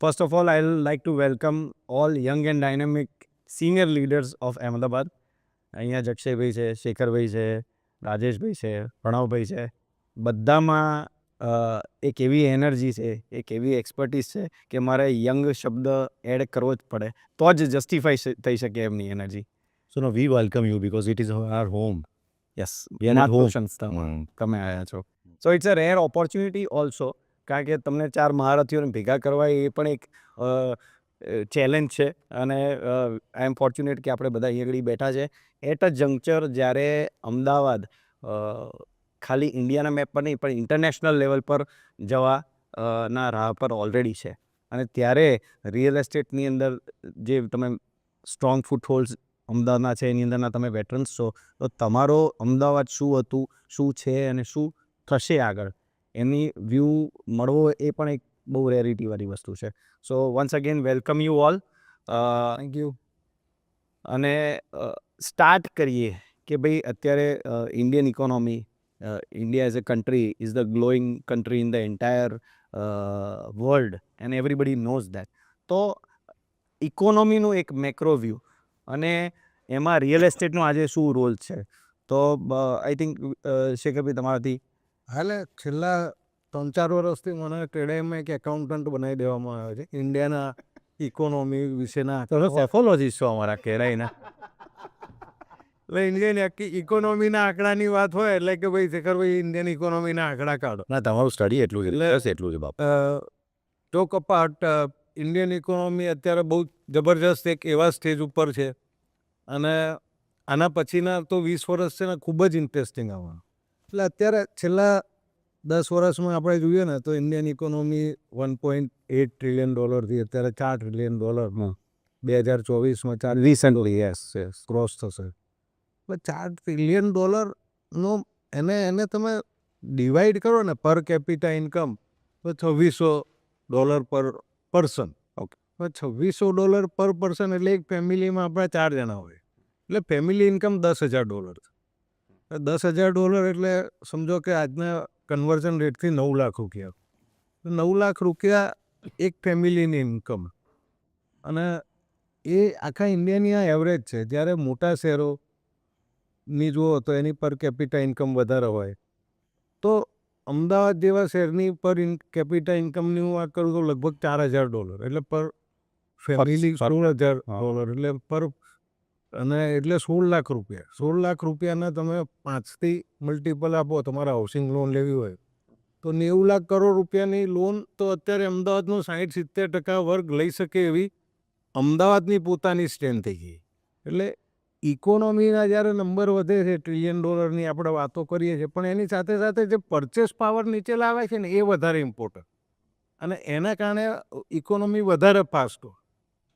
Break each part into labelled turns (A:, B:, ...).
A: First of all, I'd like to welcome all young and dynamic senior leaders of Ahmedabad. અહીંયા જક્ષયભાઈ છે, શેખરભાઈ છે, રાજેશભાઈ છે, પ્રણવભાઈ છે. બધામાં એક એવી એનર્જી છે, એક એવી એક્સપર્ટીસ છે કે મારે યંગ શબ્દ એડ કરવો જ પડે તો જ જસ્ટિફાઈ થઈ શકે એમની energy.
B: So no, we welcome you because it is our home.
A: Yes,
B: We are at home.
A: તમે આવ્યા છો. So it's a rare opportunity also, કારણ કે તમને 4 મહારથીઓને ભેગા કરવા એ પણ એક ચેલેન્જ છે. અને આઈ એમ ફોર્ચ્યુનેટ કે આપણે બધા અહીં આગળ બેઠા છે એટ અ જંક્ચર જ્યારે અમદાવાદ ખાલી ઇન્ડિયાના મેપ પર નહીં પણ ઇન્ટરનેશનલ લેવલ પર જવા ના રાહ પર ઓલરેડી છે. અને ત્યારે રિયલ એસ્ટેટની અંદર જે તમે સ્ટ્રોંગ ફૂટહોલ્ડ્સ અમદાવાદના છે એની અંદરના તમે વેટરન્સ છો, તો તમારો અમદાવાદ શું હતું, શું છે અને શું થશે આગળ એની વ્યૂ મળવો એ પણ એક બહુ રેરિટીવાળી વસ્તુ છે. So once again welcome you all. Thank you. અને સ્ટાર્ટ કરીએ કે ભાઈ અત્યારે Indian economy, India as a country is the glowing country in the entire world and everybody knows that. તો ઇકોનોમીનું એક મેક્રો વ્યૂ અને એમાં રિયલ એસ્ટેટનો આજે શું રોલ છે, તો આઈ થિંક શેખરભાઈ તમારાથી.
C: હાલે છેલ્લા 3-4 વર્ષથી મને ટ્રેડમાં એક એકાઉન્ટન્ટ બનાવી દેવામાં આવે છે ઇન્ડિયાના ઇકોનોમી વિશેના.
B: સેફોલોજીસ્ટ છો અમારા કેરાઈના.
C: એટલે ઇન્ડિયન ઇકોનોમીના આંકડાની વાત હોય એટલે કે ભાઈ શેખરભાઈ ઇન્ડિયન ઇકોનોમીના આંકડા કાઢો.
B: ના, તમારું સ્ટડી એટલું છે, બસ એટલું છે બાપ.
C: ટોક અપાર્ટ, ઇન્ડિયન ઇકોનોમી અત્યારે બહુ જબરજસ્ત એક એવા સ્ટેજ ઉપર છે અને આના પછીના તો 20 વર્ષ છે ને ખૂબ જ ઇન્ટરેસ્ટિંગ આવવાનું. એટલે અત્યારે છેલ્લા 10 વર્ષમાં આપણે જોઈએ ને તો ઇન્ડિયન ઇકોનોમી $1.8 ટ્રિલિયન અત્યારે $4 ટ્રિલિયન 2024માં
A: રિસન્ટલી યસ
C: ક્રોસ થશે. એટલે $4 ટ્રિલિયન નો એને તમે ડિવાઈડ કરો ને પર કેપિટા ઇન્કમ તો $2600 પર પર્સન.
A: ઓકે,
C: $2600 પર પર્સન એટલે એક ફેમિલીમાં આપણા 4 જણા હોય એટલે ફેમિલી ઇન્કમ $10,000 છે. $10,000 એટલે સમજો કે આજના કન્વર્ઝન રેટથી 9 લાખ રૂપિયા. 9 લાખ રૂપિયા એક ફેમિલીની ઇન્કમ. અને એ આખા ઇન્ડિયાની આ એવરેજ છે. જ્યારે મોટા શહેરોની જુઓ તો એની પર કેપિટા ઇન્કમ વધારે હોય. તો અમદાવાદ જેવા શહેરની પર કેપિટા ઇન્કમની હું વાત કરું તો લગભગ $4,000 એટલે પર ફેમિલી $16,000 એટલે પર, અને એટલે 16 લાખ રૂપિયા. 16 લાખ રૂપિયાના તમે 5થી મલ્ટિપલ આપો, તમારે હાઉસિંગ લોન લેવી હોય તો 90 લાખ કરોડ રૂપિયાની લોન તો અત્યારે અમદાવાદનો 60-70% વર્ગ લઈ શકે એવી અમદાવાદની પોતાની સ્ટ્રેન્થ થઈ ગઈ. એટલે ઇકોનોમીના જ્યારે નંબર વધે છે $1 ટ્રિલિયન આપણે વાતો કરીએ છીએ, પણ એની સાથે સાથે જે પરચેસ પાવર નીચે લાવે છે ને એ વધારે ઇમ્પોર્ટન્ટ, અને એના કારણે ઇકોનોમી વધારે ફાસ્ટ હોય.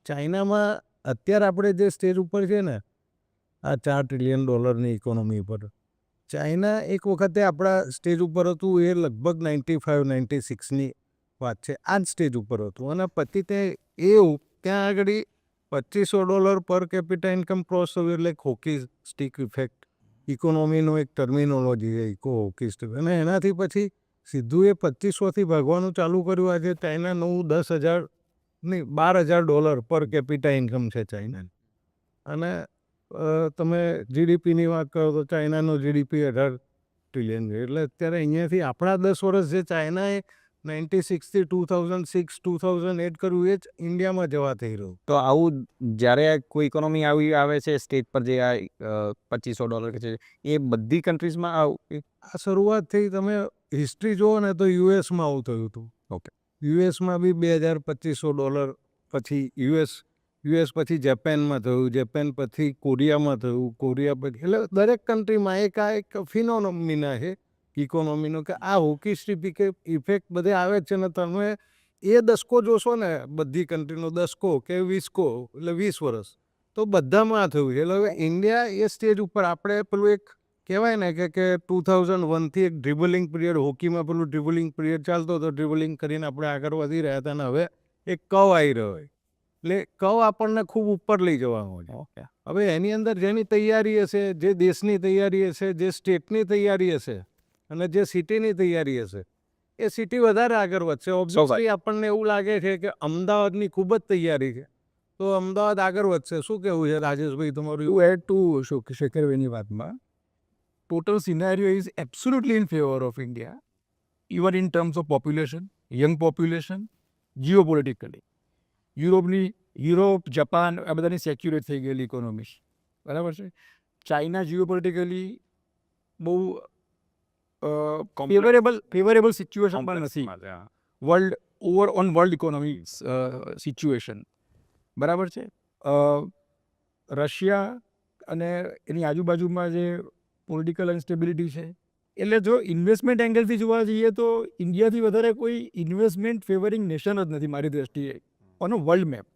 C: ચાઇનામાં અત્યારે આપણે જે સ્ટેજ ઉપર છે ને આ $4 ટ્રિલિયન ઇકોનોમી ઉપર, ચાઇના એક વખતે આપણા સ્ટેજ ઉપર હતું એ લગભગ 95-96ની વાત છે. આ જ સ્ટેજ ઉપર હતું અને પછી ત્યાં આગળ $2,500 પર કેપિટા ઇન્કમ ક્રોસ થયું એટલે હોકી સ્ટિક ઇફેક્ટ ઇકોનોમીનો એક ટર્મિનોલોજી છે, હોકી સ્ટિક. અને એનાથી પછી સીધું એ 2500થી ભાગવાનું ચાલુ કર્યું. આજે ચાઇના $12,000 પર કેપિટા ઇન્કમ છે ચાઇનાની. અને તમે જીડીપીની વાત કરો તો ચાઇનાનો જીડીપી 18 ટ્રિલિયન છે. એટલે અત્યારે અહીંયાથી આપણા 10 વર્ષ જે ચાઇનાએ 96થી 2006-2008 કર્યું એ જ ઇન્ડિયામાં જવા થઈ રહ્યું.
A: તો આવું જ્યારે કોઈ ઇકોનોમી આવી આવે છે સ્ટેટ પર જે આ $2,500 કે છે એ બધી કન્ટ્રીઝમાં
C: આ શરૂઆત થઈ. તમે હિસ્ટ્રી જુઓ ને તો યુએસમાં આવું થયું હતું.
A: ઓકે,
C: યુએસમાં બી $2,250 પછી યુએસ પછી જાપાનમાં થયું, જાપાન પછી કોરિયામાં થયું, કોરિયા પછી, એટલે દરેક કન્ટ્રીમાં એક ફિનોમિના છે ઇકોનોમીનો કે આ હોકી સ્ટિક ઇફેક્ટ બધે આવે છે. ને તમે એ દસકો જોશો ને બધી કન્ટ્રીનો દસકો કે 20 એટલે 20 વર્ષ તો બધામાં થયું છે. એટલે હવે ઇન્ડિયા એ સ્ટેજ ઉપર આપણે પેલું એક કહેવાય ને કે 2001થી એક ડ્રિબલિંગ પિરિયડ, હોકીમાં પેલું ડ્રિબલિંગ પિરિયડ ચાલતો હતો, ડ્રિબલિંગ કરીને આપણે આગળ વધી રહ્યા હતા. અને હવે એક કવ આવી રહ્યો હોય એટલે કવ આપણને ખૂબ ઉપર લઈ જવાનો છે.
A: ઓકે.
C: હવે એની અંદર જેની તૈયારી હશે, જે દેશની તૈયારી હશે, જે સ્ટેટની તૈયારી હશે અને જે સિટીની તૈયારી હશે, એ સિટી વધારે આગળ વધશે. ઓબ્વિયસલી આપણને એવું લાગે છે કે અમદાવાદની ખૂબ જ તૈયારી છે, તો અમદાવાદ આગળ વધશે. શું કહેવું છે રાજેશભાઈ તમારું?
D: To add to શેખરભાઈની વાતમાં, total scenario is absolutely in favor of India, even in terms of population, young population, geopolitically. Europe, Japan આ બધાની સેક્યુરેટ થઈ ગયેલી ઇકોનોમી, બરાબર છે. ચાઇના જીઓપોલિટિકલી બહુ ફેવરેબલ સિચ્યુએશન પણ નથી વર્લ્ડ ઇકોનોમી સિચ્યુએશન, બરાબર છે. રશિયા અને એની આજુબાજુમાં જે પોલિટિકલ અનસ્ટેબિલિટી છે, એટલે જો ઇન્વેસ્ટમેન્ટ એંગલથી જોવા જઈએ તો ઇન્ડિયાથી વધારે કોઈ ઇન્વેસ્ટમેન્ટ ફેવરિંગ નેશન જ નથી મારી દૃષ્ટિએ on a world map.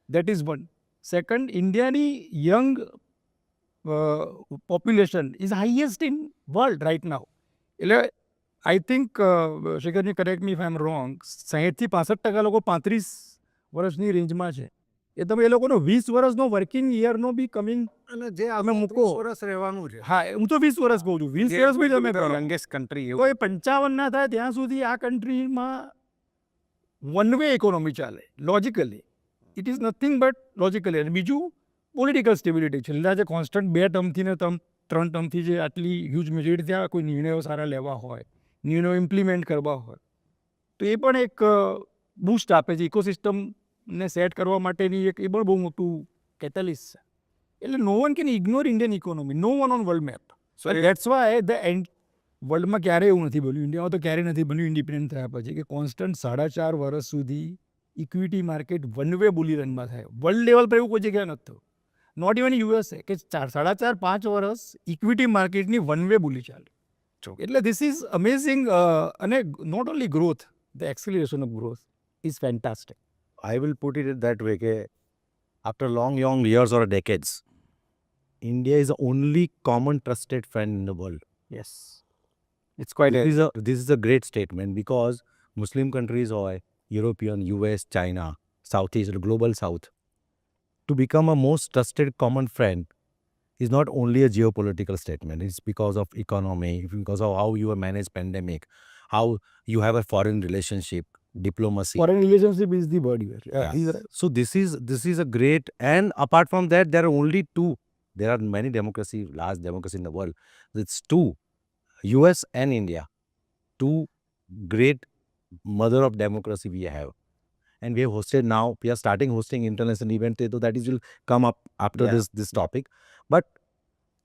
D: That is one. Second, ઇન્ડિયાની young population is highest in world right now. એટલે આઈ થિંક શેખરજી correct me if I am wrong, 60 થી 65% લોકો 35 વર્ષની રેન્જમાં છે. એ તમે એ લોકોનો 20 વર્ષનો વર્કિંગ યરનો બી કમિંગ
C: અને જે
D: તમે મૂકો.
C: વર્ષ રહેવાનું છે.
D: હા હું તો 20 વર્ષ કહું છું, 20 વર્ષ બી તમે કરો.
A: યંગેસ્ટ કન્ટ્રી
D: તો એ 55 ના થાય ત્યાં સુધી આ કન્ટ્રીમાં વન વે ઇકોનોમી ચાલે logically. It is nothing but logically. અને બીજું પોલિટિકલ સ્ટેબિલિટી. છેલ્લા જે કોન્સ્ટન્ટ 2 ટર્મથી ને 3 ટર્મથી જે આટલી હ્યુજ મેજોરિટી ત્યાં કોઈ નિર્ણયો સારા લેવા હોય, નિર્ણયો ઇમ્પ્લિમેન્ટ કરવા હોય, તો એ પણ એક બૂસ્ટ આપે છે ઇકોસિસ્ટમને સેટ કરવા માટેની. એક એ પણ બહુ મોટું કેટેલિસ્ટ છે. એટલે no one can ignore Indian economy, no one on world map. So that's why the and વર્લ્ડમાં ક્યારેય એવું નથી બન્યું, ઇન્ડિયામાં તો ક્યારેય નથી બન્યું ઇન્ડિપેન્ડન્ટ થયા પછી, કે કોન્સ્ટન્ટ 4.5 વર્ષ સુધી equity market one way bull રનમાં થાય. વર્લ્ડ લેવલ પર એવું કોઈ જગ્યાએ નથી થયું. નોટ ઇવન યુએસએ કે 4.5 વર્ષ ઇક્વિટી માર્કેટની વન વે બુલી ચાલે. એટલે ધીસ ઇઝ અમેઝિંગ. અને not only growth, the acceleration of growth is fantastic.
B: I will put it that way કે after long years or decades, India is the only common trusted friend in the world.
A: Yes, it's quite
B: This is a great statement because Muslim countries or European, US, China, Southeast, the global South, to become a most trusted common friend is not only a geopolitical statement. It's because of economy, because of how you have managed pandemic, how you have a foreign relationship, diplomacy.
D: Foreign relationship is the word here.
B: Yeah. So this is a great, and apart from that, there are only two. There are many large democracy in the world. It's two, US and India, two great mother of democracy we have. And we have hosted now, we are starting hosting international event, so that is will come up after this topic. But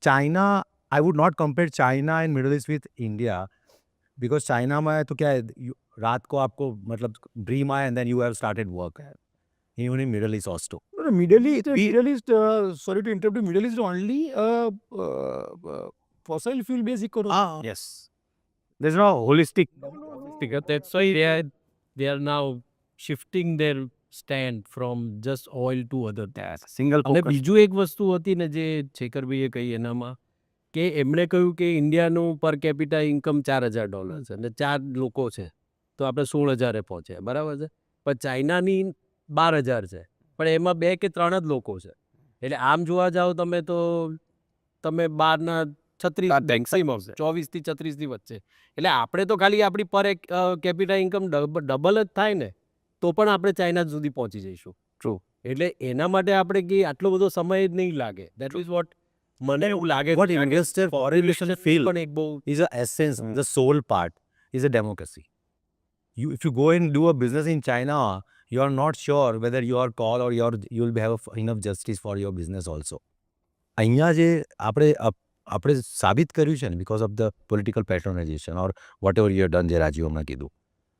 B: China, I would not compare China and Middle East with India, because China में तो क्या है, रात को आपको मतलब dream आया and then you have started work. Even in Middle East also.
D: Middle East, sorry to interrupt you, Middle East only fossil fuel based economy.
A: Yes, there's no holistic.
E: That's why they are now shifting their stand from just oil to other things.
A: Single
E: અને બીજું એક વસ્તુ હતી ને જે શેખરભાઈએ કહી એનામાં, કે એમણે કહ્યું કે ઇન્ડિયાનું પર કેપિટા ઇન્કમ $4,000 છે અને 4 લોકો છે તો આપણે 16,000 પહોંચે, બરાબર છે. પણ ચાઇનાની 12,000 છે, પણ એમાં 2 કે 3 જ લોકો છે. એટલે આમ જોવા જાઓ તમે તો તમે 12 ના 36 24 થી 36 ની વચ્ચે. એટલે આપણે તો ખાલી આપણી પર કેપિટા ઇન્કમ ડબલ જ થાય ને તો પણ આપણે ચાઇના સુધી પહોંચી જઈશું.
A: True.
E: એટલે એના માટે આપણે કે આટલો બધો સમય જ નહીં લાગે. દેટ ઇઝ વોટ મને એવું લાગે.
B: What investor foreign relation feel
E: પણ એક બહુ
B: is the essence, the soul part is a democracy. If you go and do a business in China, you are not sure whether you are called or you will have enough justice for your business also. અહીંયા જે આપણે સાબિત કર્યું છે ને, because of the political patronization or whatever you have done, જે રાજીવ હમણાં કીધું,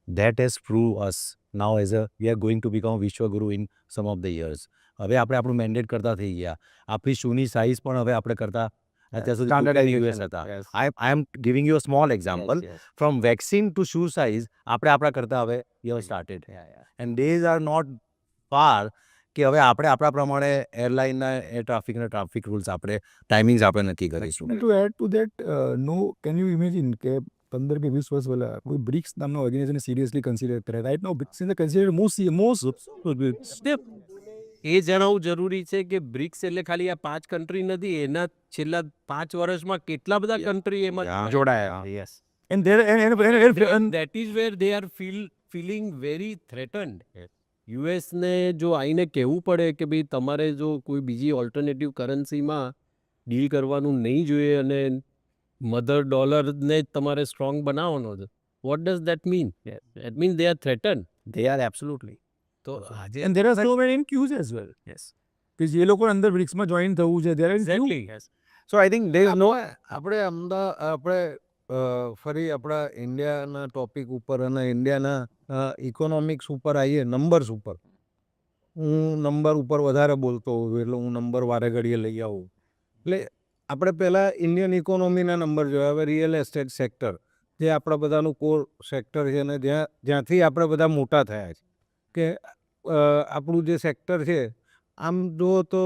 B: that has proved us now as we are going to become Vishwaguru in some of the years. હવે આપણે આપણું મેન્ડેટ કરતા થઈ ગયા. આપણી શૂની સાઇઝ પણ હવે આપણે કરતા અત્યાર સુધી
A: Standardization.
B: US હતા.
A: Yes.
B: I am giving you a small example. From vaccine to shoe size, આપણે આપણા કરતા હવે we have started. And days are not far કે હવે આપણે આપણા પ્રમાણે એરલાઇનના એર ટ્રાફિક રૂલ્સ આપણે ટાઈમિંગ્સ આપણે નક્કી કરીશું.
D: To add to that, no, can you imagine કે 15 કે 20 વર્ષ પહેલા કોઈ બ્રિક્સ નામના ઓર્ગેનાઇઝેશન સિરિયસલી કન્સિડર કરે. Right now BRICS is considered most
E: step. એ જણાવવું જરૂરી છે કે બ્રિક્સ એટલે ખાલી આ 5 કન્ટ્રી નથી, એના છેલ્લા 5 વર્ષમાં કેટલા બધા કન્ટ્રી એમાં
A: જોડાયા. Yes,
D: And there and
E: that is where they are feeling very threatened. US ને જો આઈને કહેવું પડે કે ભાઈ તમારે જો કોઈ બીજી ઓલ્ટરનેટિવ કરન્સીમાં ડીલ કરવાનું નહીં જોઈએ અને મધર ડોલરને જ તમારે સ્ટ્રોંગ બનાવવાનો છે. What does that mean? That mean they are threaten.
A: They are absolutely.
B: તો આજે
D: and there are so many in queues as well.
A: Yes.
D: કે જે લોકો અંદર બ્રિક્સમાં જોઈન થવું છે there is queue.
A: Yes. So I think there is no.
C: આપણે ફરી આપણા ઇન્ડિયાના ટોપિક ઉપર અને ઇન્ડિયાના ઇકોનોમિક્સ ઉપર આવીએ, નંબર્સ ઉપર. હું નંબર ઉપર વધારે બોલતો હોઉં એટલે હું નંબર વારે ઘડીએ લઈ આવું. એટલે આપણે પહેલાં ઇન્ડિયન ઇકોનોમીના નંબર જોયા. હવે રિયલ એસ્ટેટ સેક્ટર જે આપણા બધાનું કોર સેક્ટર છે અને જ્યાંથી આપણે બધા મોટા થયા છે કે આપણું જે સેક્ટર છે આમ જુઓ તો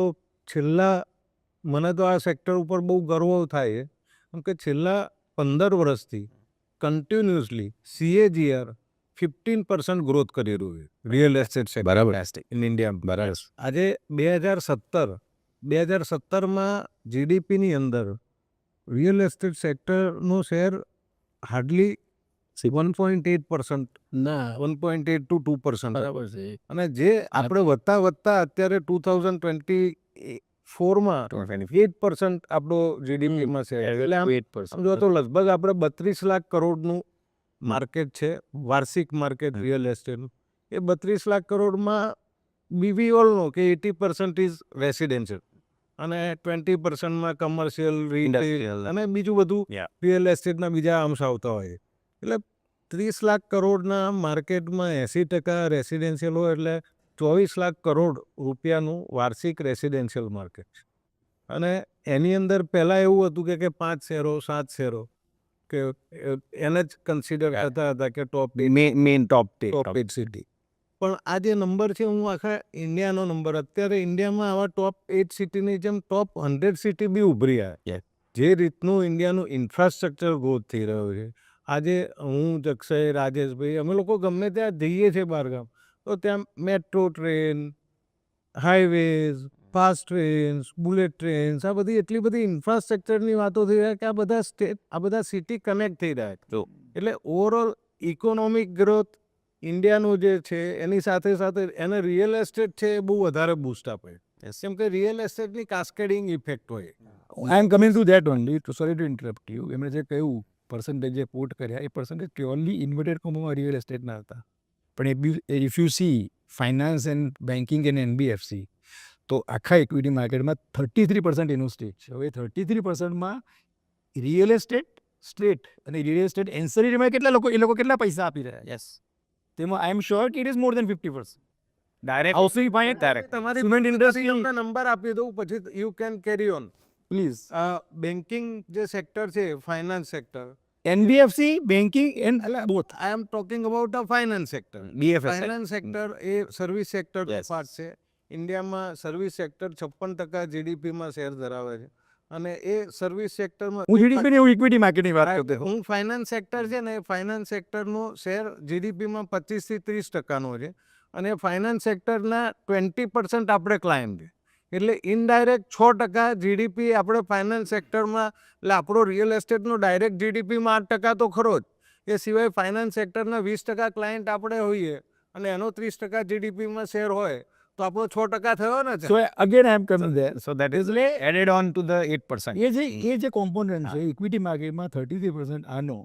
C: મને તો આ સેક્ટર ઉપર બહુ ગર્વ થાય છે કેમ કે છેલ્લા 15 વર્ષથી કન્ટિન્યુઅસલી CAGR 15% ગ્રોથ કરી રહ્યું છે રિયલ એસ્ટેટ સેક્ટર
B: બરાબર
C: ઇન ઇન્ડિયા.
B: બરાબર
C: આજે 2017માં GDPની અંદર રિયલ એસ્ટેટ સેક્ટરનો શેર હાર્ડલી 1.8%,
E: ના
C: 1.8 to 2%.
E: બરાબર છે.
C: અને જે આપણે વધતા અત્યારે 2024માં 8% આપણો GDPમાં છે. એટલે આમ
E: 8%.
C: સમજો તો લગભગ આપણે 32 લાખ કરોડનું માર્કેટ છે, વાર્ષિક માર્કેટ રિયલ એસ્ટેટનું. એ 32 લાખ કરોડમાં વી ઓલ નો કે 80% ઇઝ રેસિડેન્શિયલ અને 20%માં કમર્શિયલ, રિટેલ અને બીજું બધું
A: Yeah.
C: રિયલ એસ્ટેટના બીજા અંશ આવતા હોય. એટલે 30 લાખ કરોડના માર્કેટમાં 80% રેસિડેન્શિયલ હોય એટલે 24 લાખ કરોડ રૂપિયાનું વાર્ષિક રેસિડેન્શિયલ માર્કેટ છે. અને એની અંદર પહેલાં એવું હતું કે 5 શેરો 7 શેરો કે એને જ કન્સિડર કરતા હતા કે ટોપ
A: main top
C: 8 સિટી. પણ આ જે નંબર છે હું આખા ઇન્ડિયાનો નંબર, અત્યારે ઇન્ડિયામાં આવા ટોપ 8 સિટીની જેમ ટોપ 100 સિટી બી ઉભરી આવે.
A: Yes.
C: જે રીતનું ઇન્ડિયાનું ઇન્ફ્રાસ્ટ્રક્ચર ગ્રોથ થઈ રહ્યો છે આજે હું, જક્ષય, રાજેશભાઈ અમે લોકો ગમે ત્યાં જઈએ છીએ બહારગામ તો ત્યાં metro train, highways, fast trains, bullet trains, આ બધી એટલી બધી ઇન્ફ્રાસ્ટ્રક્ચરની વાતો થઈ રહ્યા કે આ બધા સિટી કનેક્ટ થઈ રહ્યા છે. એટલે ઓવરઓલ ઇકોનોમિક ગ્રોથ ઇન્ડિયાનું જે છે એની સાથે સાથે એને રિયલ એસ્ટેટ છે એ બહુ વધારે બૂસ્ટ આપે. કેમ કે રિયલ એસ્ટેટની કાસ્કેડિંગ ઇફેક્ટ હોય.
D: I am coming to that only. Sorry to interrupt you. એમણે જે કહ્યું પર્સન્ટેજ જે કોટ કર્યા એ પર્સન્ટેજ પ્યોરલી ઇન્વર્ટેડ કોમામાં રિયલ એસ્ટેટના હતા. પણ if you C finance and banking and NBFC તો આખા ઇક્વિટી માર્કેટમાં 33% એનું સ્ટેટ છે. હવે 33%માં રિયલ એસ્ટેટ સ્ટ્રેટ અને રિયલ એસ્ટેટ એન્સરીમાં કેટલા લોકો કેટલા પૈસા આપી રહ્યા?
A: Yes.
D: તેમાં આઈ એમ શ્યોર કે it is more than 50%.
A: Direct.
D: Housing finance,
C: તમારી
D: સિમેન્ટ ઇન્ડસ્ટ્રી,
C: તમને નંબર આપી દઉં પછી you can carry on.
D: Please.
C: Banking જે સેક્ટર છે, finance sector,
D: NBFC, banking and both.
C: I am talking about a finance sector.
A: BFSI.
C: Finance sector એ service sector
A: Yes.
C: Part છે. ઇન્ડિયામાં સર્વિસ સેક્ટર 56% GDPમાં શેર ધરાવે છે અને એ સર્વિસ સેક્ટરમાં
D: હું GDP ને ઇક્વિટી માર્કેટની વાત કરતો હતો.
C: હું ફાઇનાન્સ સેક્ટર છે ને, ફાઇનાન્સ સેક્ટરનો શેર GDPમાં 25 થી 30% છે અને ફાઇનાન્સ સેક્ટરના 20% આપણે ક્લાયન્ટ છે. એટલે ઇનડાયરેક્ટ 6% GDP આપણે ફાઇનાન્સ સેક્ટરમાં, એટલે આપણો રિયલ એસ્ટેટનો ડાયરેક્ટ GDPમાં 8% તો ખરો જ. એ સિવાય ફાઇનાન્સ સેક્ટરના 20% ક્લાયન્ટ આપણે હોઈએ અને એનો 30% GDPમાં શેર હોય તો આપણો 6% થયો ને.
D: So again I am coming there.
A: So that is added on to the 8%.
D: એ જે કોમ્પોનન્ટ છે ઇક્વિટી માર્કેટમાં 33% આનો,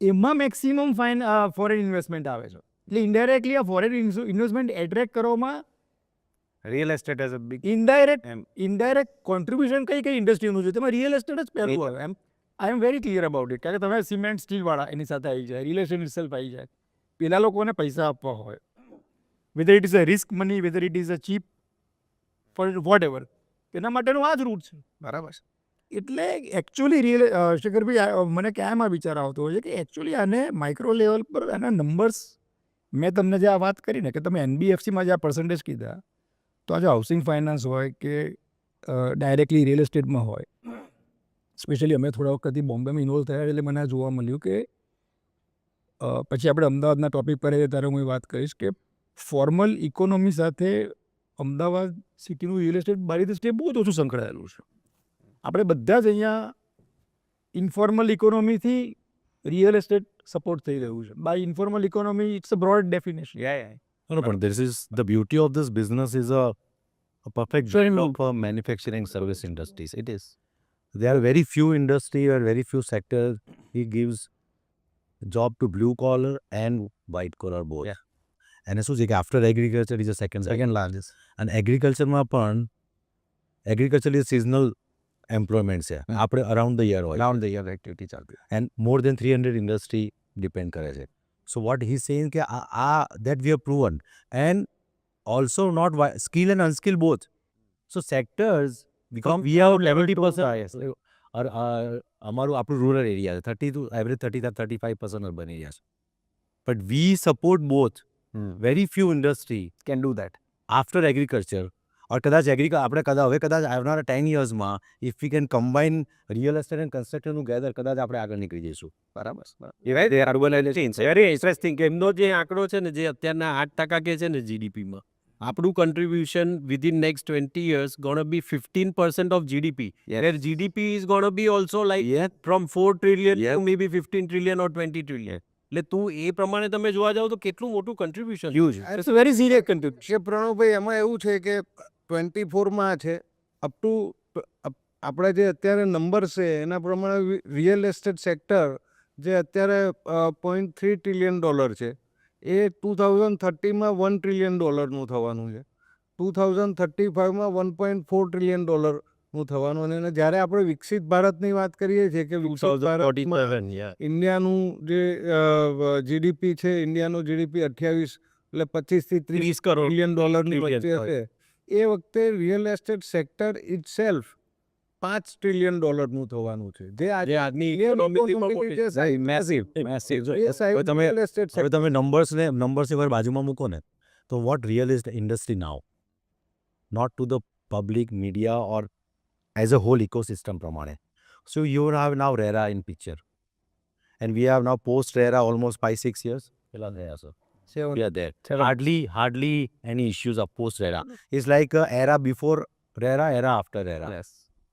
D: એમાં મેક્સિમમ ફોરેન ઇન્વેસ્ટમેન્ટ આવે છે. એટલે ઇનડાયરેક્ટલી આ ફોરેન ઇન્વેસ્ટમેન્ટ એટ્રેક્ટ કરવામાં
A: Real estate has a big.
D: Indirect contribution કઈ ઇન્ડસ્ટ્રીનું છે તેમાં રિયલ એસ્ટેટ જ પહેલું આવે. I am very clear about it. કારણ કે તમે સિમેન્ટ સ્ટીલવાળા એની સાથે આવી જાય, રિયલ એસ્ટેટ ઇટસેલ્ફ આવી જાય. પેલા લોકોને પૈસા આપવા હોય, whether it is a risk money, whether it is a cheap for whatever, એના માટેનો આ જ રૂટ છે.
A: બરાબર છે.
D: એટલે એકચ્યુઅલી શેખરભાઈ મને ક્યાંય આ વિચાર આવતો હોય છે કે એકચ્યુઅલી આને માઇક્રો લેવલ પર આના નંબર્સ, મેં તમને જે આ વાત કરી ને કે તમે NBFCમાં જે આ પર્સન્ટેજ કીધા, તો આજે હાઉસિંગ ફાઇનાન્સ હોય કે ડાયરેક્ટલી રિયલ એસ્ટેટમાં હોય, સ્પેશિયલી અમે થોડા વખતથી બોમ્બેમાં ઇન્વોલ્વ થયા એટલે મને આ જોવા મળ્યું કે પછી આપણે અમદાવાદના ટોપિક પર ત્યારે હું એ વાત કહીશ કે ફોર્મલ ઇકોનોમી સાથે અમદાવાદ સિટીનું રિયલ એસ્ટેટ મારી દૃષ્ટિએ બહુ જ ઓછું સંકળાયેલું છે. આપણે બધા જ અહીંયા ઇન્ફોર્મલ ઇકોનોમીથી રિયલ એસ્ટેટ સપોર્ટ થઈ રહ્યું છે. By informal economy it's a broad definition.
B: No, but this is the beauty of this business is a perfect
D: Very
B: blend
D: low.
B: of manufacturing service industries. It is. There are very few industry or very few sectors. It gives job to blue collar and white collar both.
A: Yeah.
B: અને શું છે કે after agriculture is a second largest. અને એગ્રીકલ્ચરમાં પણ agriculture is seasonal employment છે. આપણે around the year હોય
A: round the year activity ચાલતી.
B: and more than 300 industry depend કરે છે. So what he's saying કે that we have proven and also not skill and unskill both. So sectors become we have 70% or અમારું આપણું rural area છે 30 to average 35% urban areas. But we support both. Very few industry
A: can do that.
B: after agriculture or કદાચ આપણે કદાચ આવનારા 10 yearsમાં if we can combine real estate and construction together કદાચ આપણે આગળ નીકળી જઈશું.
A: બરાબર.
E: વેરી ઇન્ટરેસ્ટિંગ કે એમનો જે આંકડો છે ને જે અત્યારના 8% કે છે ને જીડીપીમાં આપણું contribution within next 20 years gonna be 15% of GDP. Where GDP is gonna be also like from 4 trillion to maybe 15 trillion or 20 trillion. એટલે તું એ પ્રમાણે તમે જોવા જાવ તો કેટલું મોટું contribution
A: huge.
D: It's a very serious contribution.
C: કે પ્રણવભાઈ એમાં એવું છે કે 24માં છે અપ ટુ આપણે જે અત્યારે નંબર છે એના પ્રમાણે રિયલ એસ્ટેટ સેક્ટર જે અત્યારે $0.3 trillion છે એ 2030માં $1 trillion થવાનું છે. 2035માં $1.4 trillion થવાનું અને જ્યારે આપણે વિકસિત ભારતની વાત કરીએ છીએ કે વિકસિત ભારતમાં ઇન્ડિયાનું જે જીડીપી છે ઇન્ડિયાનું જીડીપી 28 એટલે 25 થી 30
E: કરોડ
C: બિલિયન ડોલરની વચ્ચે છે. એ વખતે real estate sector itself $5 trillion થવાનું છે જે
E: જે આજની ઇકોનોમીમાં મોટી
A: મેસિવ
B: હવે તમે નંબર્સને એકવાર બાજુમાં મૂકો ને તો what real is industry now not to the public media or as a whole ecosystem પ્રમાણે. So you have now RERA in picture and we have now post RERA almost 5-6 years. કેટલા થયા sir? We are there. Hardly any issues of post RERA. It's like a era before RERA, era after RERA.
A: Yes.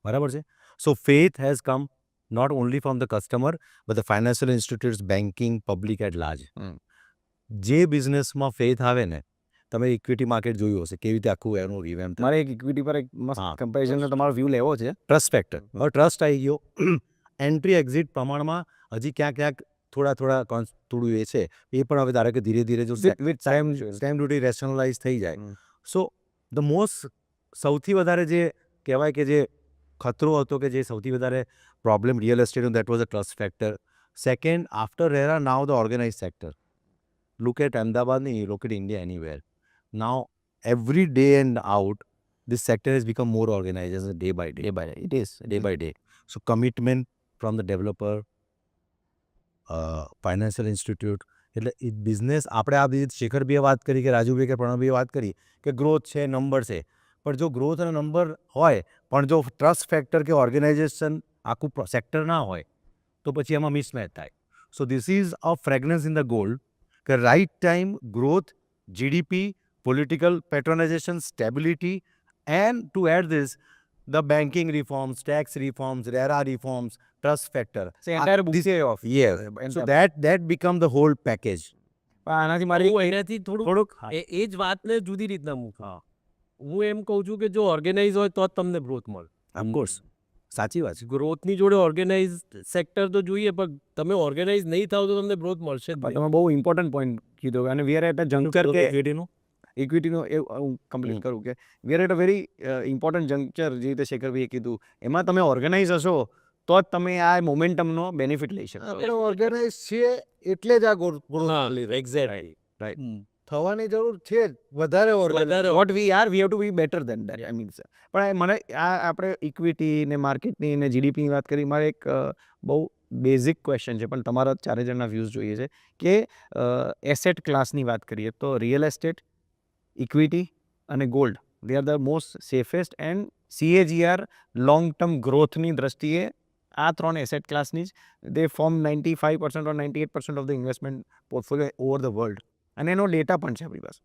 B: બરાબર છે. So faith has come not only from the customer but the financial institutes, banking, public at large. જે બિઝનેસમાં faith આવે ને તમે equity market જોયું હશે કેવી રીતે આખું એનું રિવેમ્પ
A: મારે એક ઇક્વિટી પર એક મસ્ત
B: હા.
A: કમ્પેરિઝનનો તમારો વ્યૂ લેવો છે.
B: Trust factor. હવે ટ્રસ્ટ આવી ગયો એન્ટ્રી એક્ઝિટ પ્રમાણમાં હજી ક્યાંક થોડું એ છે એ પણ હવે ધારો કે ધીરે ધીરે જો
A: With time
B: સ્ટેમ્પ ડ્યુટી રેશનલાઇઝ થઈ જાય સો ધ મોસ્ટ સૌથી વધારે જે કહેવાય કે જે ખતરો હતો કે જે સૌથી વધારે પ્રોબ્લેમ રિયલ એસ્ટેટનો that was a trust factor. Second after RERA now the organise sector. Look at Ahmedabad નહીં look at India anywhere. Now every day and out this sector has become more organized day by day. It is day by day. So commitment from the developer, financial institute એટલે એ business આપણે આ બધી શેખરભાઈએ વાત કરી કે રાજુભાઈ કે પ્રણવભાઈએ વાત કરી કે ગ્રોથ છે નંબર છે પણ જો ગ્રોથ અને નંબર હોય પણ જો ટ્રસ્ટ ફેક્ટર કે ઓર્ગેનાઇઝેશન આખું સેક્ટર ના હોય તો પછી એમાં મિસમેચ થાય. So this is a fragrance in the gold કે right time growth GDP political patronisation stability and to add this the banking reforms, tax reforms, RERA reforms, trust factor.
A: So entire bouquet of.
B: Yeah. So that become the whole package.
A: આનાથી મારી
E: હું એનાથી થોડુંક એ જ વાતને જુદી રીતના મૂકું. હું એમ કહું છું કે જો ઓર્ગેનાઇઝ હોય તો જ તમને ગ્રોથ મળે.
B: ઓફકોર્સ સાચી વાત છે.
E: ગ્રોથની જોડે ઓર્ગેનાઇઝ સેક્ટર તો જોઈએ પણ તમે ઓર્ગેનાઇઝ નહીં થાવ તો તમને ગ્રોથ મળશે જ નહીં.
A: તમે બહુ ઇમ્પોર્ટન્ટ પોઈન્ટ કીધો અને વી આર એટ અ જંકચર કે ઇક્વિટીનો એ હું કમ્પ્લીટ કરું કે we are at a very important juncture જે રીતે શેખરભાઈએ કીધું એમાં તમે ઓર્ગેનાઇઝ હશો તો જ તમે આ મોમેન્ટમનો બેનિફિટ લઈ શકશો.
C: આપણે ઓર્ગેનાઇઝ છીએ એટલે જ આ
E: એક્ઝેક્ટલી
C: થવાની જરૂર છે જ વધારે organise.
A: What we are we have to be better than that I mean પણ મને આ આપણે ઇક્વિટી ને માર્કેટની ને જીડીપીની વાત કરી મારે એક બહુ બેઝિક ક્વેશ્ચન છે પણ તમારા ચારે જણના વ્યૂઝ જોઈએ છે કે એસેટ ક્લાસની વાત કરીએ તો રિયલ એસ્ટેટ ઇક્વિટી અને gold they are the most safest and CAGR long term ગ્રોથની દ્રષ્ટિએ આ ત્રણ એસેટ ક્લાસની જ they form 95% or 98% of the investment portfolio over the world અને એનો ડેટા પણ છે આપણી પાસે.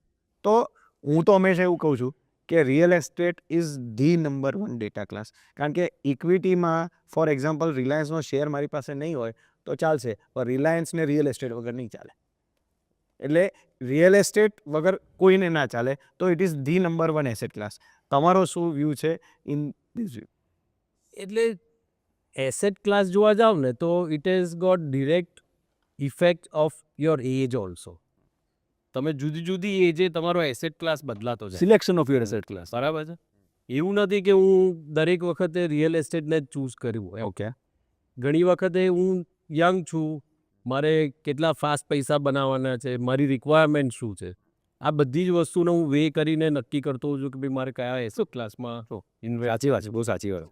A: તો હું તો હંમેશા એવું કહું છું કે real estate is the number 1 data class કારણ કે ઇક્વિટીમાં ફોર એક્ઝામ્પલ રિલાયન્સનો શેર મારી પાસે નહીં હોય તો ચાલશે, પણ રિલાયન્સ ને રિયલ એસ્ટેટ વગર નહીં ચાલે. એટલે રિયલ એસ્ટેટ વગર કોઈને ના ચાલે. તો it is the number 1 asset class. તમારો શું વ્યૂ છે ઇન ધીસ વ્યૂ?
E: એટલે એસેટ ક્લાસ જોવા જાવ ને તો it has got direct effect of your age also. તમે જુદી જુદી એજે તમારો એસેટ ક્લાસ બદલાતો જાય.
A: Selection of your asset class.
E: બરાબર છે. એવું નથી કે હું દરેક વખતે રિયલ એસ્ટેટને જ ચૂઝ કર્યું.
A: ઓકે.
E: ઘણી વખતે હું યંગ છું, મારે કેટલા ફાસ્ટ પૈસા બનાવવાના છે, મારી રિક્વાયરમેન્ટ શું છે, આ બધી જ વસ્તુને હું વે કરીને નક્કી કરતો હોઉં છું કે ભાઈ મારે કયા એસેટ ક્લાસમાં ઇન્વેસ્ટ.
A: સાચી વાત છે, બહુ સાચી વાત.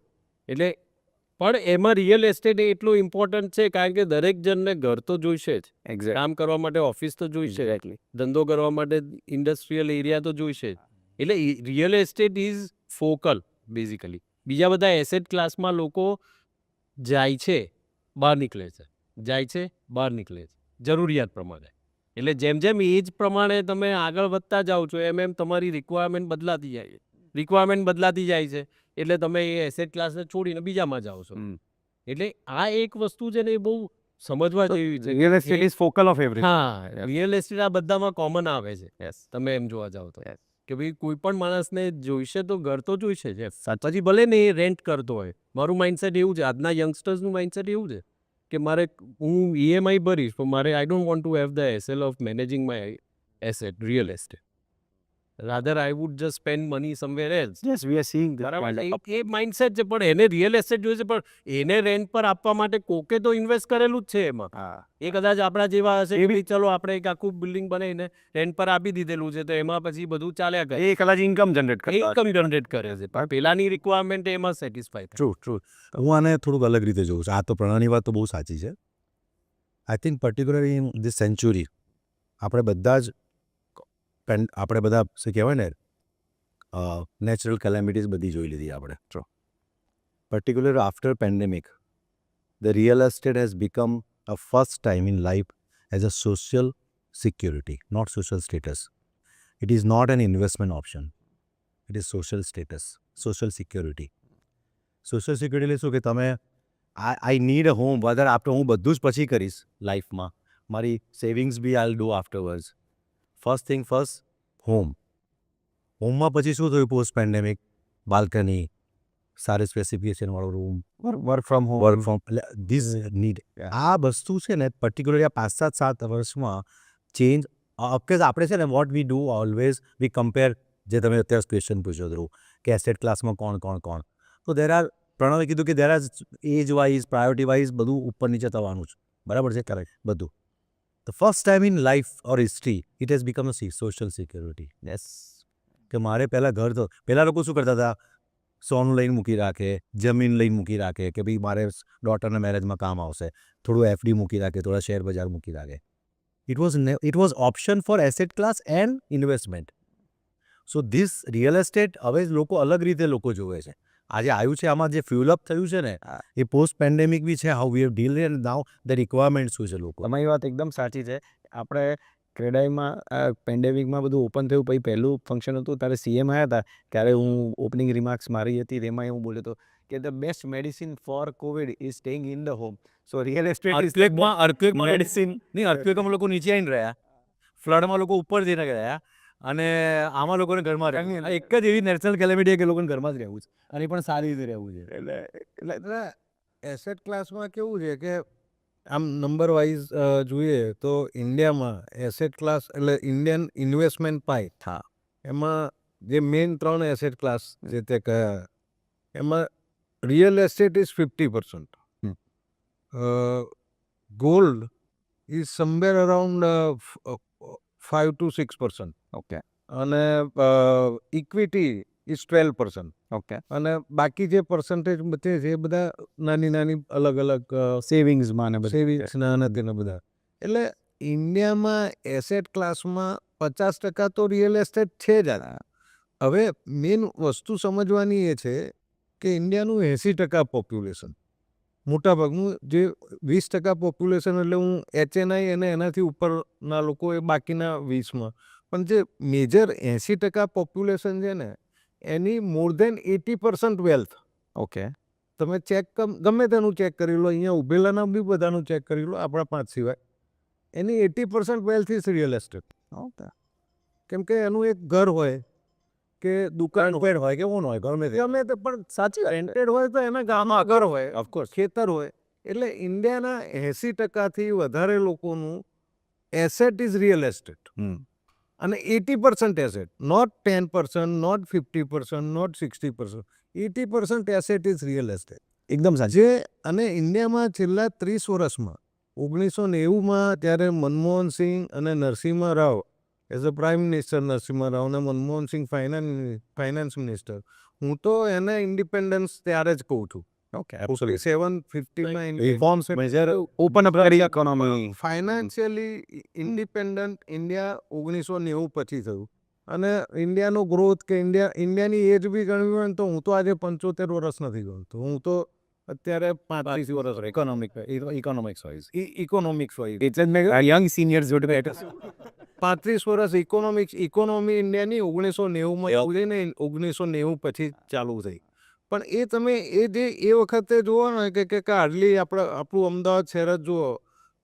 E: એટલે પણ એમાં રિયલ એસ્ટેટ એટલું ઇમ્પોર્ટન્ટ છે કારણ કે દરેક જણને ઘર તો જોઈશે જ,
A: એક્ઝેક્ટ.
E: કામ કરવા માટે ઓફિસ તો જોઈશે,
A: એક્ઝેક્ટલી.
E: ધંધો કરવા માટે ઇન્ડસ્ટ્રીયલ એરિયા તો જોઈશે જ. એટલે real estate is focal basically. બીજા બધા એસેટ ક્લાસમાં લોકો જાય છે, બહાર નીકળે છે, જાય છે, બહાર નીકળે છે, જરૂરિયાત પ્રમાણે. એટલે જેમ જેમ એજ પ્રમાણે તમે આગળ વધતા જાઓ છો એમ એમ તમારી રિક્વાયરમેન્ટ બદલાતી જાય છે. રિક્વાયરમેન્ટ બદલાતી જાય છે એટલે તમે એ એસેટ ક્લાસને છોડીને બીજામાં જાઓ છો. એટલે આ એક વસ્તુ છે ને એ બહુ સમજવા જેવી છે.
A: Real estate is focal of everything.
E: હા, રિયલ એસ્ટેટ આ બધામાં કોમન આવે છે.
A: યસ.
E: તમે એમ જોવા જાઓ તો
A: Yes.
E: કે ભાઈ કોઈ પણ માણસને જોઈશે તો ઘર તો જોઈશે જ. પછી ભલે ને એ રેન્ટ કરતો હોય. મારું માઇન્ડસેટ એવું છે, આજના યંગસ્ટર્સનું માઇન્ડસેટ એવું છે કે મારે હું EMI ભરીશ પણ મારે I don't want to have the hassle of managing my asset real estate. Rather I would just spend money somewhere else.
A: Yes, we are seeing
E: બરાબર છે. એ માઇન્ડસેટ છે પણ એને રિયલ એસ્ટેટ જોઈએ છે પણ એને રેન્ટ પર આપવા માટે કોકે તો ઇન્વેસ્ટ કરેલું જ છે એમાં.
A: હા.
E: એ કદાચ આપણા જેવા હશે કે ભાઈ ચલો આપણે એક આખું બિલ્ડિંગ બનાવીને રેન્ટ પર આપી દીધેલું છે તો એમાં પછી બધું ચાલ્યા કરે.
A: એ કદાચ ઇન્કમ જનરેટ કરતા હોય.
E: ઇન્કમ જનરેટ કરે છે પણ પેલાની રિક્વાયરમેન્ટ એમાં સેટિસ્ફાય થાય.
B: ટ્રુ. હું આને થોડુંક અલગ રીતે જોઉં છું. આ તો પ્રણાની વાત તો બહુ સાચી છે. I think particularly in this century આપણે બધા જ આપણે બધા શું કહેવાય ને નેચરલ કેલેમિટીઝ બધી જોઈ લીધી આપણે. Particular after pandemic the real estate has become a first time in life as a social security, not social status. It is not an investment option. It is social status, social security. Social security શું કે તમે I need a home, વધારે આપણે હું બધું જ પછી કરીશ લાઈફમાં, મારી savings be I do afterwards. First thing first, હોમમાં પછી શું થયું પોસ્ટ પેન્ડેમિક? બાલ્કની, સારી સ્પેસિફિકેશનવાળો room,
A: work from home.
B: Work from, this need. આ વસ્તુ છે ને પર્ટિક્યુલરલી આ 5-7 વર્ષમાં ચેન્જ. ઓફકોર્સ આપણે છે ને what we do always we compare, જે તમે અત્યારે ક્વેશ્ચન પૂછ્યો હતું કે એસેટ ક્લાસમાં કોણ. તો દેર આર, પ્રણવે કીધું કે there are age wise, priority wise બધું ઉપર નીચે થવાનું છે. બરાબર છે? કરેક્ટ. બધું the first time in life or history it has become a social security.
A: Yes.
B: કે મારે પહેલાં ઘર તો પહેલાં લોકો શું કરતા હતા, સોનું લઈને મૂકી રાખે, જમીન લઈને મૂકી રાખે કે ભાઈ મારે ડોટરના મેરેજમાં કામ આવશે, થોડું FD મૂકી રાખે, થોડા શેર બજાર મૂકી રાખે. It was option for asset class and investment. So this real estate હવે લોકો અલગ રીતે લોકો જોવે છે. આજે આવ્યું છે આમાં જે ફ્યુઅલ અપ થયું છે ને એ પોસ્ટ પેન્ડેમિક બી છે. How we have deal and now the requirement શું છે લોકો.
A: તમારી વાત એકદમ સાચી છે. આપણે ક્રેડાઈમાં પેન્ડેમિકમાં બધું ઓપન થયું પછી પહેલું ફંક્શન હતું ત્યારે CM આવ્યા હતા, ત્યારે હું ઓપનિંગ રિમાર્ક્સ મારી હતી તેમાં હું બોલ્યો હતો કે the best medicine for COVID is staying in the home. So real estate
B: અર્થક્વેકમાં
A: મેડિસિન.
B: નહીં, અર્થક્વેકમાં લોકો નીચે આવીને રહ્યા, ફ્લડમાં લોકો ઉપર જઈને ગયા, અને આમાં લોકોને ઘરમાં રહેવું. એક જ એવી નેચરલ કેલેમિટી કે લોકોને ઘરમાં જ રહેવું છે, અને એ પણ સારી રીતે રહેવું છે.
C: એટલે એસેટ ક્લાસમાં કેવું છે કે આમ નંબર વાઇઝ જોઈએ તો ઇન્ડિયામાં એસેટ ક્લાસ એટલે ઇન્ડિયન ઇન્વેસ્ટમેન્ટ પાય.
A: હા.
C: એમાં જે મેઇન 3 એસેટ ક્લાસ જે તે કયા, એમાં real estate is 50%. Gold is somewhere around 5 to 6%.
A: Okay.
C: અને ઇક્વિટી ઇઝ 12%.
A: ઓકે.
C: અને બાકી જે પર્સન્ટેજ બચે છે એ બધા નાની અલગ અલગ
A: સેવિંગ્સમાં ને બધું.
C: સેવિંગ્સના અને તેના બધા. એટલે ઇન્ડિયામાં એસેટ ક્લાસમાં 50% તો રિયલ એસ્ટેટ છે જ. હવે મેઇન વસ્તુ સમજવાની એ છે કે ઇન્ડિયાનું 80% પોપ્યુલેશન, મોટાભાગનું જે 20% પોપ્યુલેશન એટલે હું HNI અને એનાથી ઉપરના લોકો એ બાકીના 20માં, પણ જે મેજર 80% પોપ્યુલેશન છે ને એની મોર દેન 80% વેલ્થ.
A: ઓકે.
C: તમે ગમે તેનું ચેક કરી લો, અહીંયા ઉભેલાના બી બધાનું ચેક કરી લો, આપણા 5 સિવાય, એની 80% વેલ્થ ઇઝ રિયલ એસ્ટેટ. કેમ કે એનું એક ઘર હોય કે દુકાન
B: પેડ હોય કે ઓન હોય ગમે તે.
C: ગમે તે, પણ સાચી રેન્ટેડ હોય તો એના ગામમાં ઘર હોય, ઓફકોર્સ ખેતર હોય. એટલે ઇન્ડિયાના 80%થી વધારે લોકોનું એસેટ ઇઝ રિયલ એસ્ટેટ. અને 80% asset, not 10%, not 50%, not 60%. 80% asset is real estate.
A: એકદમ સાચી.
C: જે અને ઇન્ડિયામાં છેલ્લા 30 વર્ષમાં 1990માં ત્યારે મનમોહન સિંહ અને Narsinh Rao as a prime minister, Narsinh Rao અને મનમોહન સિંહ ફાઇનાન્સ મિનિસ્ટર, હું તો એને ઇન્ડિપેન્ડન્સ ત્યારે જ કહું છું.
A: ઓકે,
C: 750માં
A: રિફોર્મ્સ મેજર ઓપન અપ કરી ઇકોનોમી.
C: ફાઇનાન્શિયલી ઇન્ડિપેન્ડન્ટ ઇન્ડિયા 1990 પછી થયું. અને ઇન્ડિયાનો ગ્રોથ કે ઇન્ડિયાની એજ બી ગણવી હોય ને તો હું તો આજે 75 વર્ષ નથી ગણતો. હું તો અત્યારે 35 વર્ષ
A: ઇકોનોમિક્સ વાઇઝ.
C: ઇકોનોમિક્સ હોય.
A: એટલે જ મેં યંગ સિનિયર્સ જોડે બેઠા.
C: 35 વર્ષ ઇકોનોમી ઇન્ડિયાની 1990માં ઉડી ને 1990 પછી ચાલુ થઈ. પણ એ તમે એ વખતે જુઓ ને કે હાર્ડલી આપણું અમદાવાદ શહેર જ જુઓ,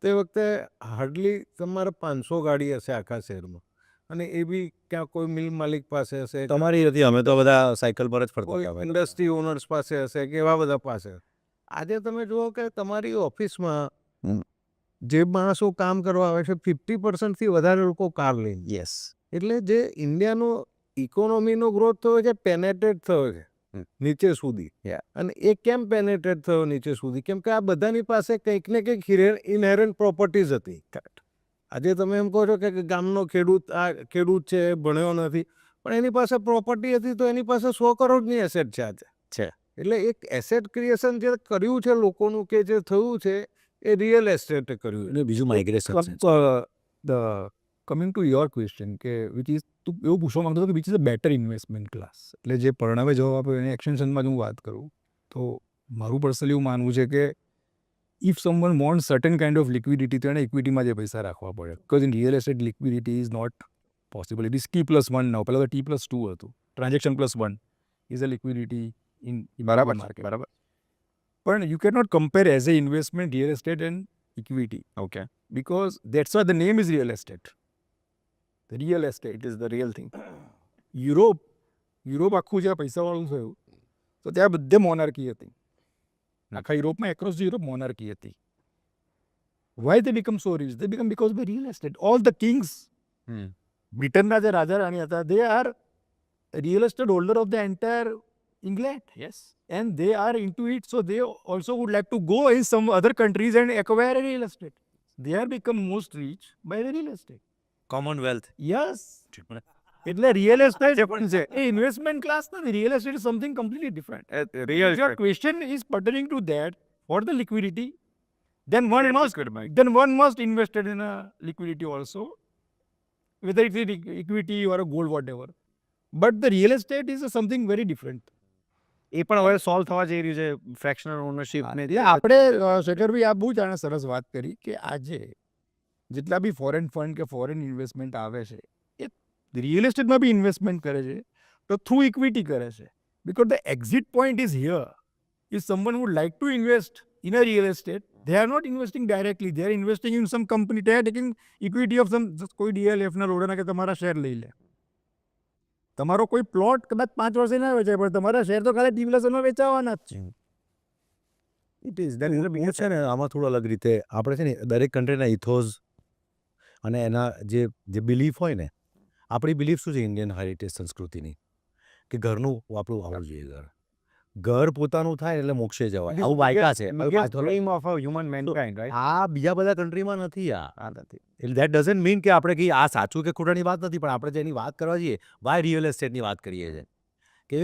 C: તે વખતે હાર્ડલી તમારે 500 ગાડી હશે આખા શહેરમાં. અને એ બી ક્યાં કોઈ મિલ માલિક પાસે હશે,
B: તમારી હતી, અમે તો બધા સાયકલ પર જ ફરતા
C: કોઈ
B: હતા.
C: ઇન્ડસ્ટ્રી ઓનર્સ પાસે હશે કે એવા બધા પાસે. આજે તમે જુઓ કે તમારી ઓફિસમાં જે માણસો કામ કરવા આવે છે 50%થી વધારે લોકો કાર લઈને.
A: યસ.
C: એટલે જે ઇન્ડિયાનો ઇકોનોમીનો ગ્રોથ થયો છે, પેનેટ્રેટ થયો છે નીચે સુધી. અને એ કેમ પેનેટ્રેટ થયો નીચે સુધી? કેમ કે આ બધાની પાસે કંઈક ને કંઈક ઇનહેરન્ટ પ્રોપર્ટીઝ હતી. આજે તમે એમ કહો છો કે ગામનો ખેડૂત છે, ભણ્યો નથી, પણ એની પાસે પ્રોપર્ટી હતી તો એની પાસે 100 કરોડની એસેટ છે આજે. એટલે એક એસેટ ક્રિએશન જે કર્યું છે લોકોનું, કે જે થયું છે એ રિયલ એસ્ટેટે કર્યું છે.
B: અને બીજું migration.
D: Coming to your question કે વિચ ઇઝ, તું એવું પૂછવા માંગતો હતો કે which is a better investment class. એટલે જે પરણાવે જવાબ આપ્યો એની એક્સટેન્શનમાં હું વાત કરું તો મારું પર્સનલી એવું માનવું છે કે if someone want certain kind of liquidity તો એને ઇક્વિટીમાં જે પૈસા રાખવા પડે. Because in real estate liquidity is not possible. It is T+1 now. પહેલાં તો T+2 હતું. Transaction +1 is a liquidity in market. બરાબર. પણ you can not compare as a investment real estate and equity.
A: Okay.
D: Because that's why the name is real estate. The real estate is the real thing. Europe આખું જ્યાં પૈસાવાળું થયું તો ત્યાં બધે મોનાર્કી હતી. આખા યુરોપમાં એક્રોસ યુરોપ મોનાર્કી હતી. Why they become so rich? They become because of the real estate. All the kings, બ્રિટનના જે રાજા રાણી હતા, they are real estate holder of the entire England. Yes. And they are into it, so they also would like to go in some other countries and acquire a real estate. They are become most rich by the real estate.
B: Commonwealth.
D: Yes. એટલે real estate જે પણ છે એ investment class નથી. Real estate is something completely different. Your question is pertaining to that for the liquidity, then one must invest in a liquidity also, whether it is equity or a gold, whatever. But the real estate is something very different.
A: એ પણ હવે solve થવા જઈ રહ્યું છે fractional ownership.
D: આપણે શેખરભાઈ આ બહુ જાણે સરસ વાત કરી કે આજે જેટલા બી ફોરેન ફંડ કે ફોરેન ઇન્વેસ્ટમેન્ટ આવે છે એ રિયલ એસ્ટેટમાં બી ઇન્વેસ્ટમેન્ટ કરે છે તો થ્રુ ઇક્વિટી કરે છે. Because the exit point is here. If someone would like to invest in a real estate, they are not investing directly. They are investing in some company. They are taking equity of some, કોઈ DLFના રોડના કે તમારા share લઈ લે. તમારો કોઈ plot કદાચ 5 વર્ષે ના વેચાય પણ તમારા શેર તો ખાલી ડિવિલેશનમાં વેચાવાના જ છે.
A: ઇટ ઇઝ
B: હું છે ને આમાં થોડું અલગ રીતે આપણે છે ને દરેક કન્ટ્રીના ઇથોઝ અને એના જે બિલીફ હોય ને, આપણી બિલીફ શું છે ઇન્ડિયન હેરિટેજ સંસ્કૃતિની, કે ઘરનું આપણું આવવું જોઈએ. ઘર પોતાનું થાય એટલે મોક્ષે જવાય, આવું વાયકા છે.
A: Dream of a human mankind, right?
B: આ બીજા બધા કન્ટ્રીમાં નથી. આ નથી. એટલે દેટ ડઝન્ટ મીન કે આપણે કહીએ આ સાચું કે ખોટાની વાત નથી, પણ આપણે જેની વાત કરવા જઈએ વાય રિયલ એસ્ટેટની વાત કરીએ છીએ કે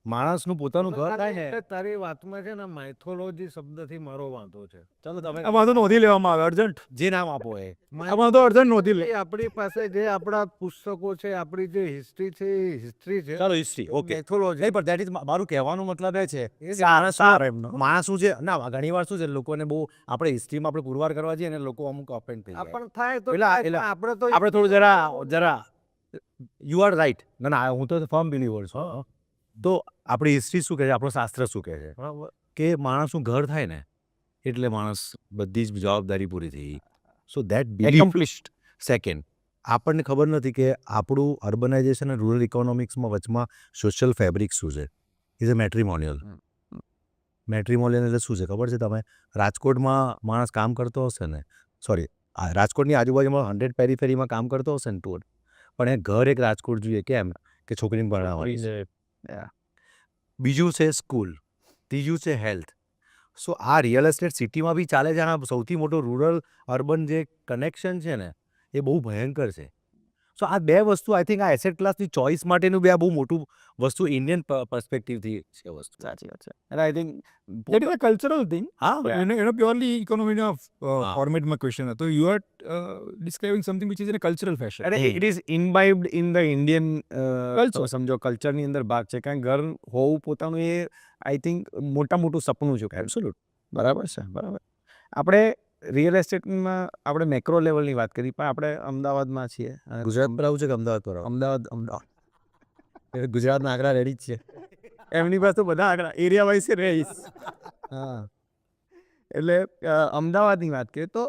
B: માણસનું પોતાનું ઘર થાય ને.
C: તારી વાતમાં છે ને માઇથોલોજી શબ્દથી મારો વાંધો છે.
B: ચાલો તમે
D: આ વાંધો નોંધી લેવામાં આવે અર્જન્ટ.
B: જે નામ આપો એ.
D: આ વાંધો અર્જન્ટ નોંધી લે.
C: આપણી પાસે જે આપણા પુસ્તકો છે, આપણી જે હિસ્ટ્રી છે એ હિસ્ટ્રી છે.
B: ચાલો હિસ્ટ્રી, ઓકે.
C: મેથોલોજી.
B: નહીં, પણ દેટ ઇઝ મારું કહેવાનો મતલબ એ છે માણસ શું છે ના, ઘણી વાર શું છે લોકોને બહુ આપણે હિસ્ટ્રીમાં આપણે પુરવાર કરવા જઈએ ને લોકો અમુક ઓફેન્ડ થઈ જાય.
C: પણ થાય તો
B: આપણે થોડું જરા યુ આર રાઈટ. ના હું તો ફર્મ બિલીવર છું. તો આપણી હિસ્ટ્રી શું કહે છે, આપણું શાસ્ત્ર શું કહે છે? કે માણસનું ઘર થાય ને એટલે માણસ બધી જ જવાબદારી પૂરી થઈ. So that belief
A: accomplished.
B: Second, આપણને ખબર નથી કે આપણું અર્બનાઇઝેશન અને રૂરલ ઇકોનોમિક્સમાં વચમાં સોશિયલ ફેબ્રિક શું છે. Is a matrimonial. મેટ્રિમોનિયલ એટલે શું છે ખબર છે તમે? રાજકોટમાં માણસ કામ કરતો હશે ને, સોરી, રાજકોટની આજુબાજુમાં 100 પેરીફેરીમાં કામ કરતો હશે ને ટૂર, પણ એ ઘર એક રાજકોટ જોઈએ. કેમ? કે છોકરીને ભણાવવાની છે. બીજું છે સ્કૂલ, ત્રીજું છે હેલ્થ. સો આ રિયલ એસ્ટેટ સિટીમાં બી ચાલે છે. આના સૌથી મોટો રૂરલ અર્બન જે કનેક્શન છે ને એ બહુ ભયંકર છે. સો આ બે વસ્તુ આઈ થિંક આ એસેટ ક્લાસની ચોઇસ માટેનું બી આ બહુ મોટું વસ્તુ ઇન્ડિયન પર્સપેક્ટિવથી છે વસ્તુ.
A: સાચી વાત છે. અને I think
D: That is a cultural thing.
B: હા,
D: એનો પ્યોરલી ઇકોનોમીના ફોર્મેટમાં ક્વેશ્ચન હતો. You are describing something which is in a cultural fashion.
A: અને it is imbibed in the Indian
D: Culture.
A: સમજો કલ્ચરની અંદર ભાગ છે. કારણ કે ઘર હોવું પોતાનું એ આઈ થિંક મોટું સપનું છે. એબ્સોલ્યુટ બરાબર છે. બરાબર. આપણે રિયલ એસ્ટેટમાં આપણે મેક્રો લેવલની વાત કરી, પણ આપણે અમદાવાદમાં છીએ.
B: ગુજરાત પર આવું છે કે અમદાવાદ પર આવું?
A: અમદાવાદ
B: ગુજરાતના આંકડા રેડી જ છે.
A: એમની પાસે બધા આંકડા એરિયા વાઇઝ છે રહીશ.
B: હા,
A: એટલે અમદાવાદની વાત કરીએ તો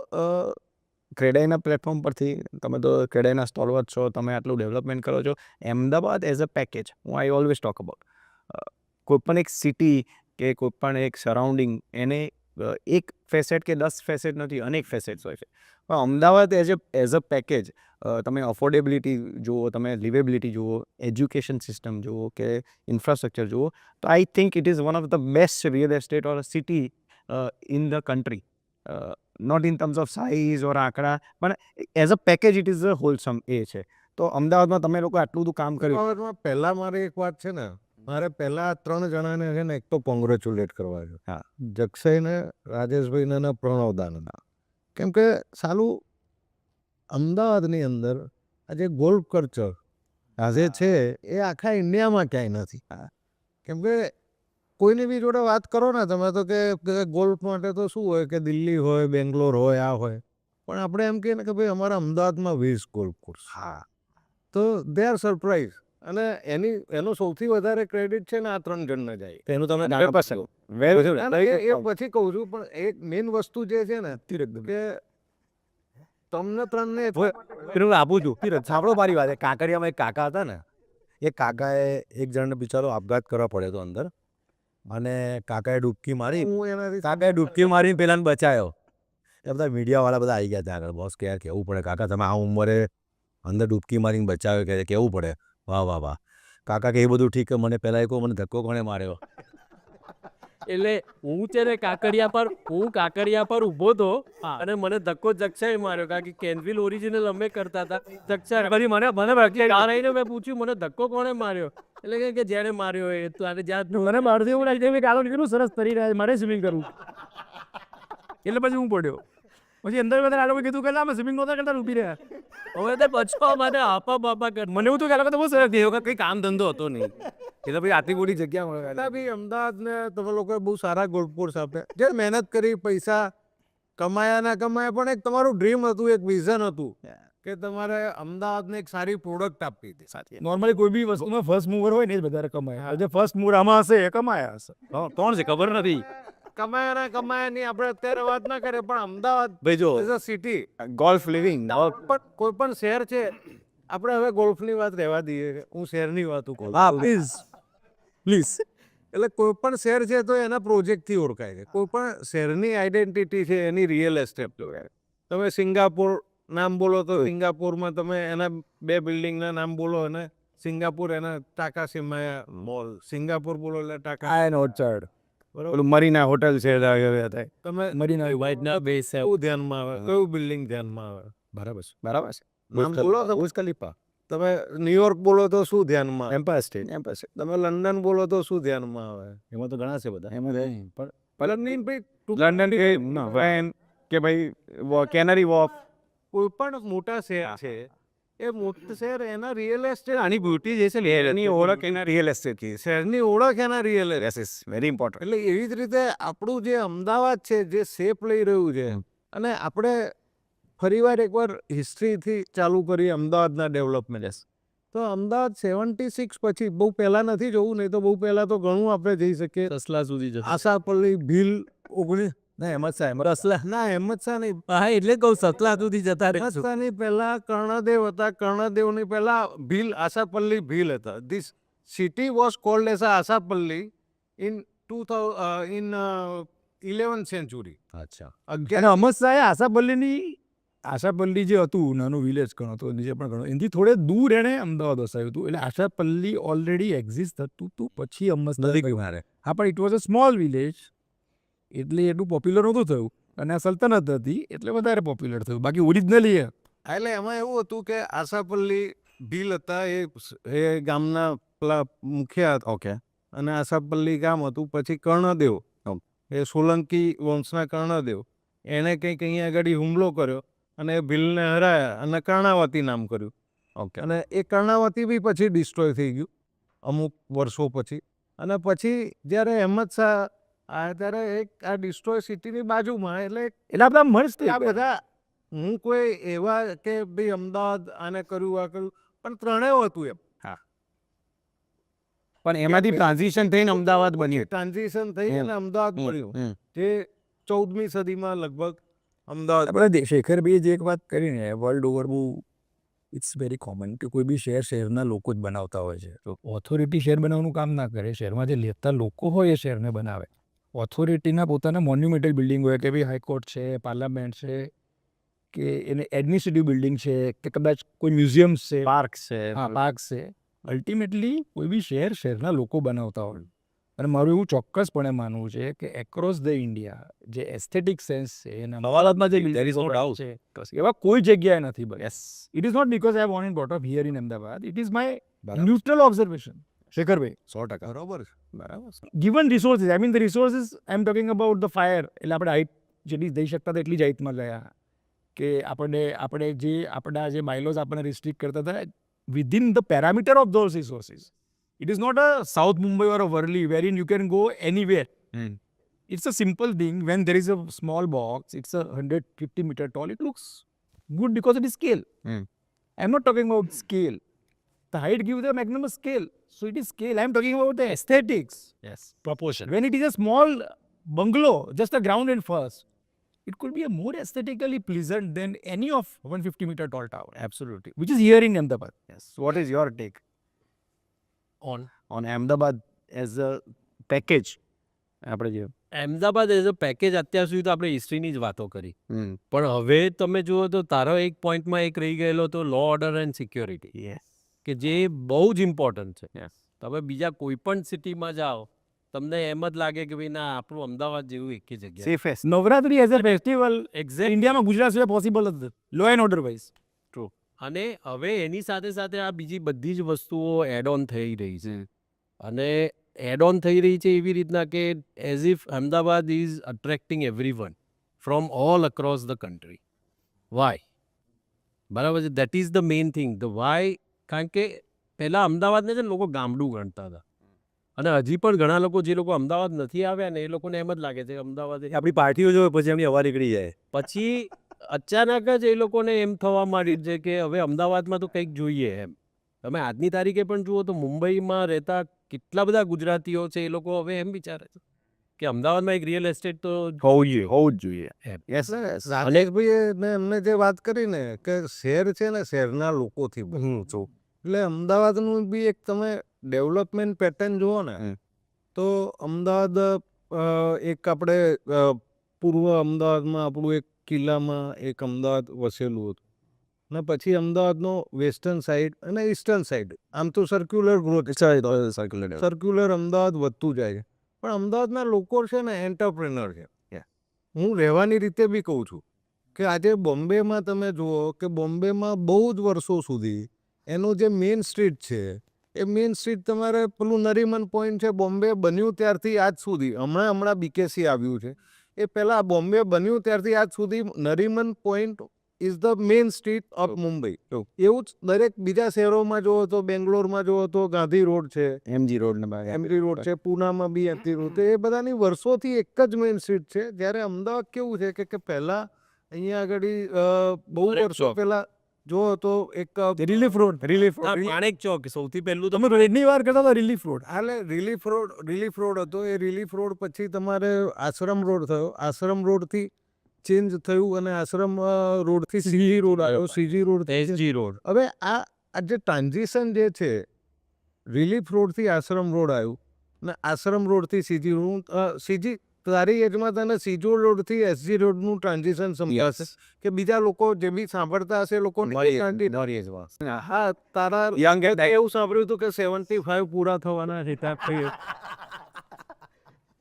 A: ક્રેડાઈના પ્લેટફોર્મ પરથી તમે તો ક્રેડાઈના સ્ટોલવર્ડ છો, તમે આટલું ડેવલપમેન્ટ કરો છો. અમદાવાદ એઝ અ પેકેજ, હું આઈ ઓલવેઝ ટોક અબાઉટ કોઈપણ એક સિટી કે કોઈપણ એક સરાઉન્ડિંગ, એને એક ફેસેટ કે 10 ફેસેટ નથી, અનેક ફેસેટ્સ હોય છે. પણ અમદાવાદ એઝ અ પેકેજ તમે અફોર્ડેબિલિટી જુઓ, તમે લિવેબિલિટી જુઓ, એજ્યુકેશન સિસ્ટમ જુઓ કે ઇન્ફ્રાસ્ટ્રક્ચર જુઓ, તો I think it is one of the best real estate or city in the country. Not in terms of size or આંકડા, પણ as a package it is a wholesome એ છે. તો અમદાવાદમાં તમે લોકો આટલું બધું કામ કર્યું.
C: અમદાવાદમાં પહેલા મારે એક વાત છે ને, મારે પહેલા 3 જણાને છે ને એક તો કોંગ્રેચ્યુલેટ કરવા છે.
A: હા.
C: જક્ષયને, રાજેશભાઈને અને પ્રણવ દાનંદ. કેમ કે સાલું અમદાવાદની અંદર આ જે ગોલ્ફ કલ્ચર આજે છે એ આખા ઇન્ડિયામાં ક્યાંય નથી. કેમ કે કોઈની બી જોડે વાત કરો ને તમે તો કે ગોલ્ફ માટે તો શું હોય કે દિલ્હી હોય, બેંગ્લોર હોય, આ હોય, પણ આપણે એમ કહીએ ને કે ભાઈ અમારા અમદાવાદમાં 20 ગોલ્ફ કોર્સ.
A: હા.
C: તો દે આર સરપ્રાઇઝ. અને એનો સૌથી વધારે ક્રેડિટ છે ને આ 3 જણને જાય.
B: એનું તમને
A: 100%.
C: અને એ પછી કહું છું, પણ એક મેઇન વસ્તુ જે છે ને કે તમને 3ને
B: પેલું આપું છું. સાંભળો મારી વાત. કાંકરિયામાં એક કાકા હતા ને, એ કાકાએ એક જણને બિચારો આપઘાત કરવા પડ્યો હતો અંદર, અને કાકાએ ડૂબકી મારી.
C: હું એનાથી
B: કાકાએ ડૂબકી મારીને પેલાને બચાયો. એ બધા મીડિયાવાળા બધા આવી ગયા ત્યાં આગળ. બોસ કે યાર કહેવું પડે કાકા, તમે આ ઉંમરે અંદર ડૂબકી મારીને બચાવ્યો, કે કહેવું પડે. વાહ વાહ વાહ. કાકા કે એ બધું ઠીક, મને પહેલાં કહો મને ધક્કો કોણે માર્યો.
E: એટલે હું છે ને કાંકરિયા પર ઊભો હતો અને મને ધક્કો જક્ષાએ માર્યો, કારણ કે કેનવિલ ઓરિજિનલ અમે કરતા હતા. જક્ષા પછી મને આવીને મેં પૂછ્યું મને ધક્કો કોણે માર્યો, એટલે કે જેને માર્યો એ તો આને જ્યાં
D: મને બહારથી એવું લાગે કે કાલો કેટલું સરસ તરી રહ્યા છે, મારે સ્વિમિંગ કરવું. એટલે પછી હું પડ્યો. પછી અંદર બધા આ લોકોએ કીધું કે અમે સ્વિમિંગ નહોતા કરતા, ઊભી રહ્યા.
E: હવે તો બચવા મને આપા બાપા કર.
D: મને એવું તો કે આ લોકો તો બહુ સરસ થયું.
B: કંઈ કામ ધંધો હતો નહીં. એ તો ભાઈ આટલી મોટી જગ્યા મળે.
C: છતાં બી અમદાવાદને તમે લોકોએ બહુ સારા ગોલ્ફ કોર્સ આપ્યા. જે મહેનત કરી, પૈસા કમાયા ના કમાયા, પણ એક તમારું ડ્રીમ હતું, એક વિઝન હતું કે તમારે અમદાવાદને એક સારી પ્રોડક્ટ આપવી હતી.
D: નોર્મલી કોઈ બી વસ્તુમાં ફર્સ્ટ મૂવર હોય ને જ વધારે કમાય. જે ફર્સ્ટ મૂવર આમાં હશે એ કમાયા હશે.
B: કોણ છે ખબર નથી.
C: કમાયા ના કમાયાની આપણે અત્યારે વાત ના કરીએ, પણ અમદાવાદ
B: ભાઈ જો
C: is a city.
A: Golf living.
C: પણ કોઈ પણ શહેર છે, આપણે હવે ગોલ્ફની વાત રહેવા દઈએ, હું શહેરની વાત કરું.
B: હા,
C: પ્લીઝ. એટલે કોઈ પણ શહેર છે તો એના પ્રોજેક્ટથી ઓળખાય છે. કોઈ પણ શહેરની આઈડેન્ટિટી છે એની રિયલ એસ્ટેટ. તમે સિંગાપોર નામ બોલો તો સિંગાપોરમાં તમે એના 2 બિલ્ડિંગના નામ બોલો અને સિંગાપોર એના ટાકાસીમા મોલ. સિંગાપોર બોલો એટલે ટાકા.
A: આયન ઓર્ચર્ડ,
C: બરોબર.
A: પેલું મરીના હોટલ છે.
C: તમે
D: મરીના
E: વ્હાઇટના બેસ છે.
C: કયું ધ્યાનમાં આવે, કયું બિલ્ડિંગ ધ્યાનમાં આવે?
A: બરાબર છે. બરાબર છે.
C: નામ બોલો તો.
A: બુર્જ ખલીફા,
C: તમે ન્યુયોર્ક બોલો તો શું ધ્યાનમાં આવે?
A: Empire State. Empire State.
C: તમે લંડન બોલો તો શું ધ્યાનમાં આવે?
B: એમાં તો ઘણા છે બધા.
A: એમાં
C: લંડન ભાઈ
A: લંડન કે વેન કે ભાઈ કેનરી વોફ.
C: કોઈ પણ મોટા શહેર છે, એ મોટા શહેર એના રિયલ એસ્ટેટ,
A: આની બ્યુટી જે છે એની ઓળખ એના રિયલ એસ્ટેટ થી.
C: શહેરની ઓળખ એના real
A: yes is very important.
C: એટલે એવી જ રીતે આપણું જે અમદાવાદ છે, જે શેપ લઈ રહ્યું છે, અને આપણે ફરીવાર એકવાર હિસ્ટ્રીથી ચાલુ કરીએ અમદાવાદના ડેવલપમેન્ટ. તો અમદાવાદ 76 પછી બહુ પહેલાં નથી જવું, નહીં તો બહુ પહેલાં તો ઘણું આપણે જઈ શકીએ.
E: સસલા સુધી જશે
C: આશાપલ્લી ભીલ 19 ના અહેમદ શાહ ના અહેમદ શાહ નહીં,
E: હા એટલે કહું સસલા સુધી જતા
C: અહેમદ
E: રહેશું
C: શાહની પહેલાં કર્ણદેવ હતા, કર્ણદેવની પહેલાં ભીલ આશાપલ્લી ભીલ હતા. This city was called as Ashapalli in 11th century.
B: અચ્છા.
D: અને અહમદ શાહે આશાપલ્લી જે હતું નાનું વિલેજ ગણો તો નીચે પણ ગણો એનાથી થોડે દૂર એણે અમદાવાદ વસાવ્યું હતું, એટલે આશાપલ્લી ઓલરેડી એક્ઝિસ્ટ થતું હતું પછી અહમદ શાહ
B: નજીક મારે.
D: હા પણ it was a small village એટલે એટલું પોપ્યુલર નહોતું થયું, અને આ સલ્તનત હતી એટલે વધારે પોપ્યુલર થયું. બાકી ઓરિજિનલી
C: એટલે એમાં એવું હતું કે આશાપલ્લી ભીલ હતા, એ ગામના પેલા મુખિયા હતા.
A: ઓકે.
C: અને આશાપલ્લી ગામ હતું. પછી કર્ણદેવ, એ સોલંકી વંશના કર્ણદેવ, એણે કંઈક અહીંયા આગળ હુમલો કર્યો અને એ ભીલને હરાયા અને કર્ણાવતી નામ કર્યું.
A: ઓકે.
C: અને એ કર્ણાવતી બી પછી ડિસ્ટ્રોય થઈ ગયું અમુક વર્ષો પછી. અને પછી જ્યારે અહેમદ શાહ આવ્યા ત્યારે એક આ ડિસ્ટ્રોય સિટીની બાજુમાં, એટલે
D: એટલે આપણા મસ્ત
C: આ બધા હું કોઈ એવા કે ભાઈ અમદાવાદ આને કર્યું આ કર્યું, પણ ત્રણેય હતું એમ.
A: પણ એમાંથી ટ્રાન્ઝિશન થઈને અમદાવાદ બન્યું.
C: ટ્રાન્ઝિશન થઈ અને અમદાવાદ બન્યું, જે 14મી સદીમાં લગભગ અમદાવાદ.
D: આપણે શેખરભાઈએ જે એક વાત કરી ને, વર્લ્ડ ઓવર બહુ ઇટ્સ વેરી કોમન કે કોઈ બી શહેરના લોકો જ બનાવતા હોય છે. તો ઓથોરિટી શહેર બનાવવાનું કામ ના કરે, શહેરમાં જે લેતા લોકો હોય એ શહેરને બનાવે. ઓથોરિટીના પોતાના મોન્યુમેન્ટલ બિલ્ડિંગ હોય કે ભાઈ હાઈકોર્ટ છે, પાર્લામેન્ટ છે, કે એને એડમિનિસ્ટ્રેટિવ બિલ્ડિંગ છે, કે કદાચ કોઈ મ્યુઝિયમ્સ છે,
A: પાર્ક છે.
D: હા પાર્ક છે. અલ્ટિમેટલી કોઈ બી શહેરના લોકો બનાવતા હોય. અને મારું એવું ચોક્કસપણે માનવું છે કે એક્રોસ ધ ઇન્ડિયા જે એસ્થેટિક સેન્સ છે એના અમદાવાદમાં જે
B: There is no doubt.
D: છે એવા કોઈ જગ્યાએ નથી બને. It is not because I want in boat of here in Ahmedabad, it is my
B: બરાબર.
D: Neutral observation. શેખરભાઈ
B: 100%.
C: બરોબર.
B: બરાબર.
D: given resources, I mean the resources I'm talking about the fire, એટલે આપણે હાઈટ જેટલી જઈ શકતા હતા એટલી જ હાઈટમાં ગયા, કે આપણે જે આપણા જે બાયલોઝ આપણને રિસ્ટ્રિક્ટ કરતા હતા within the parameter of those resources. It is not a South Mumbai or a Worli wherein you can go anywhere. It's a simple thing. When there is a small box, it's a 150 meter tall, it looks good because it is scale. I'm not talking about scale. The height gives the maximum scale. So it is scale. I'm talking about the aesthetics.
A: Yes. Proportion.
D: When it is a small bungalow, just a ground and first, it could be a more aesthetically pleasant than any of 150 meter tall tower,
A: Absolutely.
D: which is here in Ahmedabad.
A: Yes. What is your take
E: on
A: on Ahmedabad as a package? આપણે જે
E: Ahmedabad as a package અત્યાર સુધી તો આપણે હિસ્ટ્રીની જ વાતો કરી, પણ હવે તમે જુઓ તો તારો એક પોઈન્ટમાં એક રહી ગયેલો તો લો ઓર્ડર એન્ડ સિક્યોરિટી,
A: યસ
E: કે જે બહુ જ ઇમ્પોર્ટન્ટ છે.
A: યસ
E: તમે બીજા કોઈ પણ સિટીમાં જાઓ તમને એમ જ લાગે કે ભાઈ ના આપણું અમદાવાદ જેવું એક જગ્યા.
A: Safest.
D: Navratri as a festival
E: exact.
D: ઇન્ડિયામાં ગુજરાત સિવાય પોસિબલ જ નથી, લો એન્ડ ઓર્ડર વાઇઝ.
E: અને હવે એની સાથે સાથે આ બીજી બધી જ વસ્તુઓ એડ ઓન થઈ રહી છે, અને એડ ઓન થઈ રહી છે એવી રીતના કે as if Ahmedabad is attracting everyone from all across the country. Why? બરાબર છે, that is the main thing. The why, કારણ કે પહેલાં અમદાવાદને છે ને લોકો ગામડું ગણતા હતા, અને હજી પણ ઘણા લોકો જે લોકો અમદાવાદ નથી આવ્યા ને એ લોકોને એમ જ લાગે છે કે અમદાવાદ
B: આપણી પાર્ટીઓ જોવે પછી એમની હવા નીકળી જાય.
E: પછી અચાનક જ એ લોકોને એમ થવા માંડ્યું છે કે હવે અમદાવાદમાં તો કંઈક જોઈએ એમ. તમે આજની તારીખે પણ જુઓ તો મુંબઈમાં રહેતા કેટલા બધા ગુજરાતીઓ છે, એ લોકો હવે એમ વિચારે છે કે અમદાવાદમાં એક રિયલ એસ્ટેટ તો
A: હોવું જ જોઈએ.
E: એમ.
A: યસ.
C: રાજેશભાઈએ એમને જે વાત કરી ને કે શહેર છે ને શહેરના લોકોથી બન્યું છું, એટલે અમદાવાદનું બી એક તમે ડેવલપમેન્ટ પેટર્ન જુઓ ને તો અમદાવાદ એક આપણે પૂર્વ અમદાવાદમાં આપણું એક કિલ્લામાં એક અમદાવાદ વસેલું હતું, અને પછી અમદાવાદનો વેસ્ટર્ન સાઈડ અને ઈસ્ટર્ન સાઈડ આમ તો સર્ક્યુલર ગ્રોથ, સર્ક્યુલર અમદાવાદ વધતું જાય છે. પણ અમદાવાદના લોકો છે ને એન્ટરપ્રેનર છે. હું રહેવાની રીતે બી કહું છું કે આજે બોમ્બેમાં તમે જુઓ કે બોમ્બેમાં બહુ જ વર્ષો સુધી એનું જે મેઇન સ્ટ્રીટ છે એ મેઇન સ્ટ્રીટ તમારે પેલું નરીમન પોઈન્ટ છે, બોમ્બે બન્યું ત્યારથી આજ સુધી, હમણાં બીકેસી આવ્યું છે, એ પહેલાં બોમ્બે બન્યું ત્યારથી આજ સુધી Nariman Point is the main street of Mumbai. એવું જ દરેક બીજા શહેરોમાં જુઓ તો બેંગ્લોરમાં જુઓ તો ગાંધી રોડ છે,
A: એમજી રોડ ને
C: એમરી રોડ છે, પૂનામાં બી એમજી રોડ છે, એ બધાની વર્ષોથી એક જ મેઇન સ્ટ્રીટ છે. જ્યારે અમદાવાદ કેવું છે કે પહેલાં અહીંયા આગળ બહુ વર્ષો પહેલાં જો તો એક
D: રિલીફ રોડ
E: માણેક ચોક સૌથી પહેલું તો
D: તમે રેડની વાર કરતા હતા રિલીફ રોડ.
C: હાલે રિલીફ રોડ હતો. એ રિલીફ રોડ પછી તમારે આશ્રમ રોડ થયો. આશ્રમ રોડથી ચેન્જ થયું અને આશ્રમ રોડથી સીજી રોડ આવ્યો. CG road
E: SG road.
C: હવે આ જે ટ્રાન્ઝિશન જે છે, રિલીફ રોડથી આશ્રમ રોડ આવ્યું ને આશ્રમ રોડથી સીજી રોડ. સીજી તારી એજમાં તને સીજો રોડથી એસજી રોડનું ટ્રાન્ઝિશન સમજાશે કે બીજા લોકો જે બી સાંભળતા હશે એ લોકો હા તારા
A: યંગ
C: એવું સાંભળ્યું હતું કે 75 પૂરા થવાના છે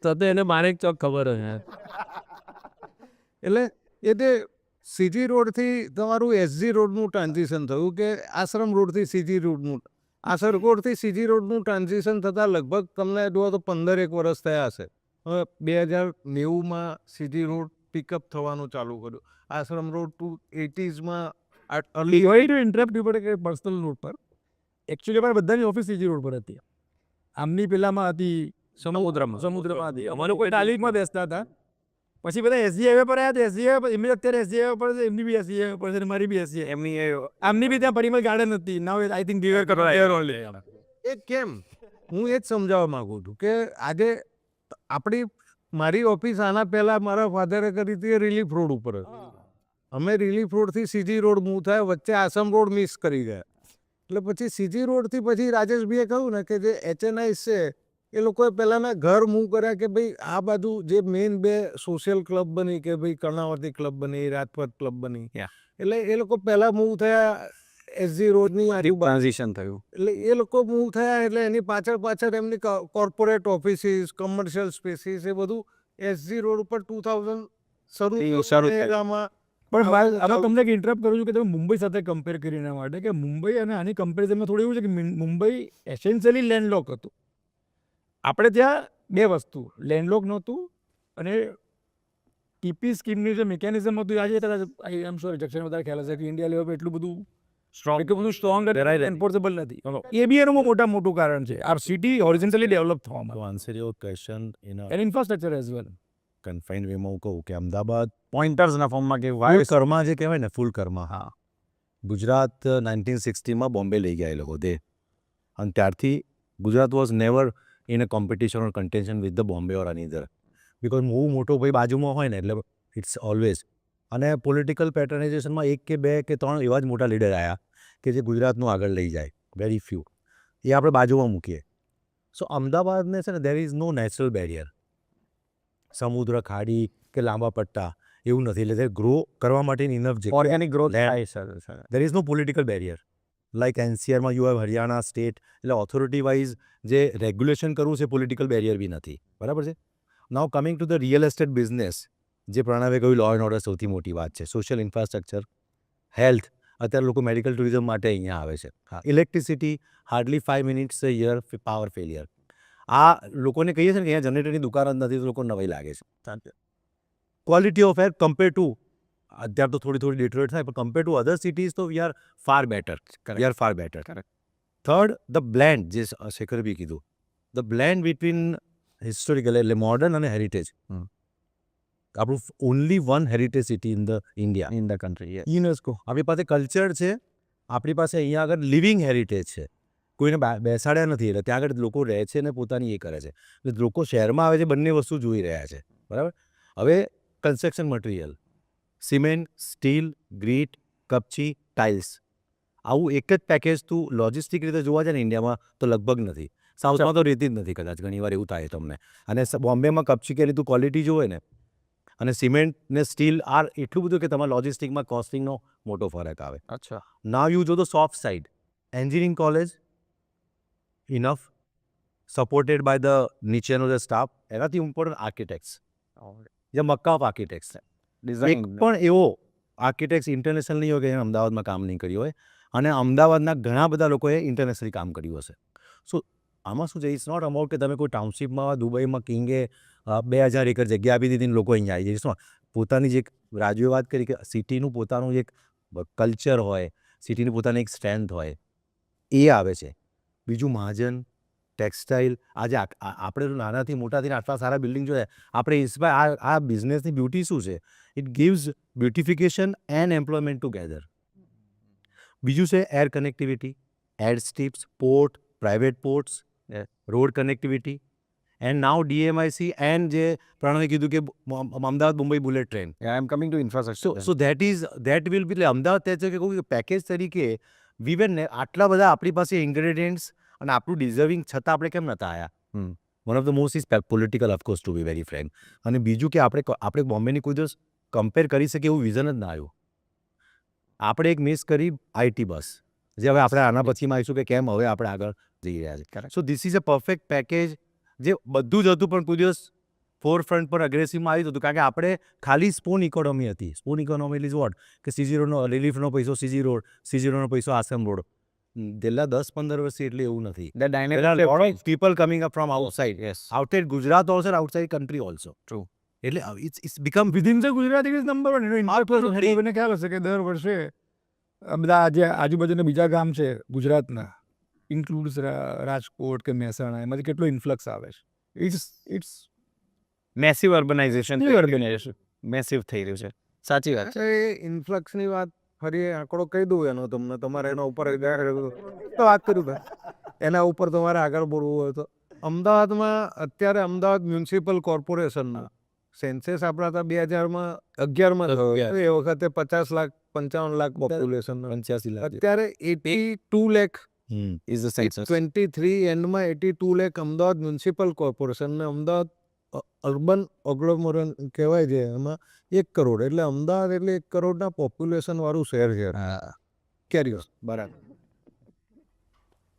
E: તો એને માણેક ચોક ખબર હોય.
C: એટલે એ તે સીજી રોડથી તમારું એસજી રોડનું ટ્રાન્ઝિશન થયું કે આશ્રમ રોડથી સીજી રોડનું. આશ્રમ રોડથી સીજી રોડનું ટ્રાન્ઝિશન થતાં લગભગ તમને જુઓ તો 15 વર્ષ થયા હશે. હવે 2090માં સીજી રોડ પિકઅપ થવાનું ચાલુ કર્યું. આશ્રમ રોડ ટુ 80sમાં
D: લિવાઈ ટુ ઇન્ટરપ્ટ યુ પડે કે પર્સનલ રોડ પર એકચ્યુઅલી અમારે બધાની ઓફિસ સીજી રોડ પર હતી. આમની પેલામાં હતી સમુદ્રમાં હતી. અમે લોકો તાલીમમાં બેસતા હતા. પછી બધા એસજી હાઈવે પર આવ્યા. તો એસજી હાઈવે પર એમની અત્યારે એસજી હાઈવે પર છે, એમની બી એસજી હાઈવે પર છે, મારી બી એસજી
A: એમની
D: આમની બી ત્યાં પરિમલ ગાર્ડન હતી. નાવ આઈ થિંક વી કરો
C: એ કેમ હું એ જ સમજાવવા માંગુ છું કે આજે મારી ઓફિસ આના પહેલાં મારા ફાધરે કરી હતી એ રિલીફ રોડ ઉપર હતી. અમે રિલીફ રોડથી સીજી રોડ મૂવ થાય, વચ્ચે આસામ રોડ મિસ કરી ગયા. એટલે પછી સીજી રોડથી પછી રાજેશભાઈએ કહ્યું ને કે જે HNIs છે એ લોકોએ પહેલાંના ઘર મૂવ કર્યા કે ભાઈ આ બાજુ જે મેઇન 2 સોશિયલ ક્લબ બની કે ભાઈ કર્ણાવતી ક્લબ બની, રાજપથ ક્લબ બની. એટલે એ લોકો પહેલાં મૂવ થયા એસજી રોડની
A: ટ્રાન્ઝિશન થયું.
C: એટલે એ લોકો મૂવ થયા એટલે એની પાછળ એમની કોર્પોરેટ ઓફિસીસ, કમર્શિયલ સ્પેસીસ એ બધું એસજી રોડ ઉપર 2000 શરૂ થયું.
D: પણ હવે તમને એક ઇન્ટરપ્ટ કરું છું કે તમે મુંબઈ સાથે કમ્પેર કરીને માટે કે મુંબઈ અને આની કમ્પેરિઝનમાં થોડું એવું છે કે મુંબઈ એસેન્શિયલી લેન્ડલોક હતું. આપણે ત્યાં 2 વસ્તુ લેન્ડલોક નહોતું અને ટીપી સ્કીમની જે મિકેનિઝમ હતું આજે આઈ એમ સોરી જક્ષણ વધારે ખ્યાલ હશે કે ઇન્ડિયા લેવલ પર એટલું બધું સ્ટ્રોંગ એન્ફોર્સેબલ નથી. એ બી એનું મોટું કારણ છે. આર સિટી હોરિઝોન્ટલી ડેવલપ થવામાં
B: To answer your question in a
D: and infrastructure as well.
B: confined way માં હું કહું કે અમદાવાદ
A: પોઈન્ટર્સના ફોર્મમાં કે
B: ફૂલ કર્મા જે કહેવાય ને ફૂલ કર્મા. હા, ગુજરાત 1960માં બોમ્બે લઈ ગયા એ લોકો તે, અને ત્યારથી Gujarat was never in a competition or contention with the Bombay or another, because હું મોટો ભાઈ બાજુમાં હોય ને એટલે ઇટ્સ ઓલવેઝ. અને પોલિટિકલ પેટર્નાઇઝેશનમાં 1 કે 2 કે 3 એવા જ મોટા લીડર આવ્યા કે જે ગુજરાતનું આગળ લઈ જાય, વેરી ફ્યુ. એ આપણે બાજુમાં મૂકીએ. સો અમદાવાદને છે ને there is no natural barrier, સમુદ્ર, ખાડી કે લાંબા પટ્ટા એવું નથી. એટલે ગ્રો કરવા માટેની ઇનફ જગ્યા,
A: ઓર્ગેનિક ગ્રોથ
B: Land.
A: થાય sir.
B: There is no political barrier like NCRમાં યુ હેવ હરિયાણા સ્ટેટ. એટલે ઓથોરિટી વાઇઝ જે રેગ્યુલેશન કરવું છે પોલિટિકલ બેરિયર બી નથી. બરાબર છે. Now coming to the real estate business, જે પ્રણવે કહ્યું લો એન્ડ ઓર્ડર સૌથી મોટી વાત છે. Social infrastructure, health. અત્યારે લોકો મેડિકલ ટુરિઝમ માટે અહીંયા આવે છે. Electricity hardly 5 minutes a year power failure. આ લોકોને કહીએ છીએ ને કે અહીંયા જનરેટરની દુકાન જ નથી તો લોકો નવાઈ લાગે છે. Quality of air compare to અત્યારે તો થોડી ડિટરેટ થાય પણ કમ્પેર ટુ અધર સિટીઝ તો we are far better. Third, the blend, જે શેખર બી કીધું, ધ બ્લેન્ડ બિટવીન હિસ્ટોરિકલ એટલે મોડર્ન અને હેરિટેજ. આપણું only one heritage city in the India,
A: in the country.
B: UNESCO. આપણી પાસે કલ્ચર છે, આપણી પાસે અહીંયા આગળ લિવિંગ હેરિટેજ છે. કોઈને બેસાડ્યા નથી એટલે ત્યાં આગળ લોકો રહે છે ને પોતાની એ કરે છે. એટલે લોકો શહેરમાં આવે છે, બંને વસ્તુ જોઈ રહ્યા છે. બરાબર. હવે construction material, cement, steel, grit, કપચી, ટાઇલ્સ, આવું એક જ પેકેજ તું લોજિસ્ટિક રીતે જોવા જાય ને ઇન્ડિયામાં તો લગભગ નથી. સાઉથમાં તો રહેતી જ નથી કદાચ, ઘણીવાર એવું થાય તમને. અને બોમ્બેમાં કપચી કેરી તું ક્વોલિટી જોવે ને, અને સિમેન્ટ ને સ્ટીલ આર એટલું બધું કે તમારા લોજિસ્ટિકમાં કોસ્ટિંગનો મોટો ફરક આવે.
A: અચ્છા.
B: નાવ યુ જો તો soft side, engineering college enough, supported by the નીચેનો જે સ્ટાફ, એનાથી ઇમ્પોર્ટન્ટ આર્કિટેક્ટ્સ, જે મક્કા ઓફ આર્કિટેક્ટ્સ છે. એક
A: ડિઝાઇન
B: પણ એવો આર્કિટેક્ટ્સ ઇન્ટરનેશનલ નહીં હોય કે એને અમદાવાદમાં કામ નહીં કર્યું હોય, અને અમદાવાદના ઘણા બધા લોકોએ ઇન્ટરનેશનલી કામ કર્યું હશે. સો આમાં શું છે, ઇટ્સ નોટ અબાઉટ કે તમે કોઈ ટાઉનશીપમાં દુબઈમાં કિંગે 2000 એકર જગ્યા આપી દીધી ને લોકો અહીંયા આવી જાય. પોતાની જે રાજુએ વાત કરી કે સિટીનું પોતાનું એક કલ્ચર હોય, સિટીની પોતાની એક સ્ટ્રેન્થ હોય, એ આવે છે. બીજું મહાજન, ટેક્સટાઇલ. આજે આપણે તો નાનાથી મોટા થઈને આટલા સારા બિલ્ડિંગ જોયા, આપણે ઇન્સ્પાયર. આ બિઝનેસની બ્યુટી શું છે? It gives beautification and employment together. બીજું છે air connectivity, air strips, port, private ports, road connectivity and now DMIC and જે પ્રણવે કીધું કે Ahmedabad Mumbai bullet train.
A: I am coming to infrastructure.
B: So that will be એટલે અમદાવાદ તે છે કે કોઈ પેકેજ તરીકે ને આટલા બધા આપણી પાસે ઇન્ગ્રેડિયન્ટ્સ અને આપણું ડિઝર્વિંગ છતાં આપણે કેમ નતા આવ્યા? One of the most is political of course to be very frank. અને બીજું કે આપણે બોમ્બેની કોઈ દિવસ કમ્પેર કરી શકીએ એવું વિઝન જ ના આવ્યું. આપણે એક મિસ કરી IT બસ, જે હવે આપણે આના પછીમાં આવીશું કે કેમ હવે આપણે આગળ જઈ રહ્યા છે. સો this is a perfect package, જે બધું જ હતું પણ કોઈ દિવસ ફોર ફ્રન્ટ પર અગ્રેસિવમાં આવી હતું, કારણ કે આપણે ખાલી સ્પૂન ઇકોનોમી હતી. સ્પૂન ઇકોનોમી ઇઝ વોટ કે C0નો રિલીફનો પૈસો CG રોડ, CG0નો પૈસો આસામ રોડ. છેલ્લા 10-15 વર્ષથી એટલે એવું નથી.
A: The dynamic
B: There are a lot of people coming up from outside.
A: Yes.
B: Outside Gujarat also and outside country also.
A: True.
B: એટલે it's become
D: within the Gujarat is number one. મને ખ્યાલ હશે કે દર વર્ષે આ બધા જે આજુબાજુના બીજા ગામ છે ગુજરાતના, ઇન્ક્લુડ્સ રાજકોટ કે મહેસાણા, એમાંથી કેટલો ઇન્ફ્લક્સ આવે છે. It's
A: massive urbanisation
D: organisation.
A: Massive થઈ રહ્યું છે. સાચી વાત છે.
C: એ ઇન્ફ્લક્સની વાત ફરી આંકડો કહી દઉં એનો તમને, તમારે એના ઉપર તો વાત કર્યું ભાઈ, એના ઉપર તમારે આગળ બોલવું હોય તો અમદાવાદમાં અત્યારે અમદાવાદ મ્યુનિસિપલ કોર્પોરેશનના સેન્સેસ આપણા હતા 2011માં થયો. એ વખતે 50 લાખ 55 લાખ પોપ્યુલેશન,
B: 85 લાખ.
C: અત્યારે 82 લાખ
A: ઇઝ ધ સેન્સસ.
C: 23 એન્ડમાં 82 લાખ અમદાવાદ મ્યુનિસિપલ કોર્પોરેશન ને અમદાવાદ અર્બન અગ્લોમરન કહેવાય છે, એમાં 1 કરોડ. એટલે અમદાવાદ એટલે 1 કરોડના પોપ્યુલેશન વાળું શહેર છે. કેરીઓ
A: બરાબર.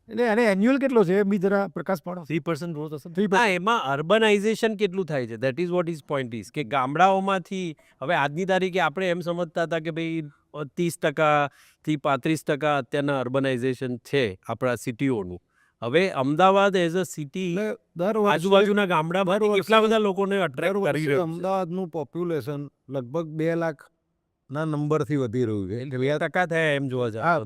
D: એટલે અને એન્યુઅલ કેટલો છે એ બી જરા પ્રકાશ પાડો.
B: 3% ગ્રોથ હશે.
D: 3%.
E: હા, એમાં અર્બનાઇઝેશન કેટલું થાય છે, that is what is point is કે ગામડાઓમાંથી હવે આજની તારીખે આપણે એમ સમજતા હતા કે ભાઈ 30%થી 35% અત્યારના અર્બનાઇઝેશન છે આપણા સિટીઓનું. હવે અમદાવાદ એઝ અ સિટી
C: એટલે દર વર્ષે
E: આજુબાજુના ગામડામાં
C: દર વર્ષે-
E: કેટલા બધા લોકોને અટ્રેક્ટ
C: દર
E: કરી
C: વર્ષે
E: રહ્યું છે.
C: અમદાવાદનું પોપ્યુલેશન લગભગ 2 લાખના નંબરથી વધી રહ્યું છે.
E: એટલે 2% થયા એમ જોવા જાય.
C: હા,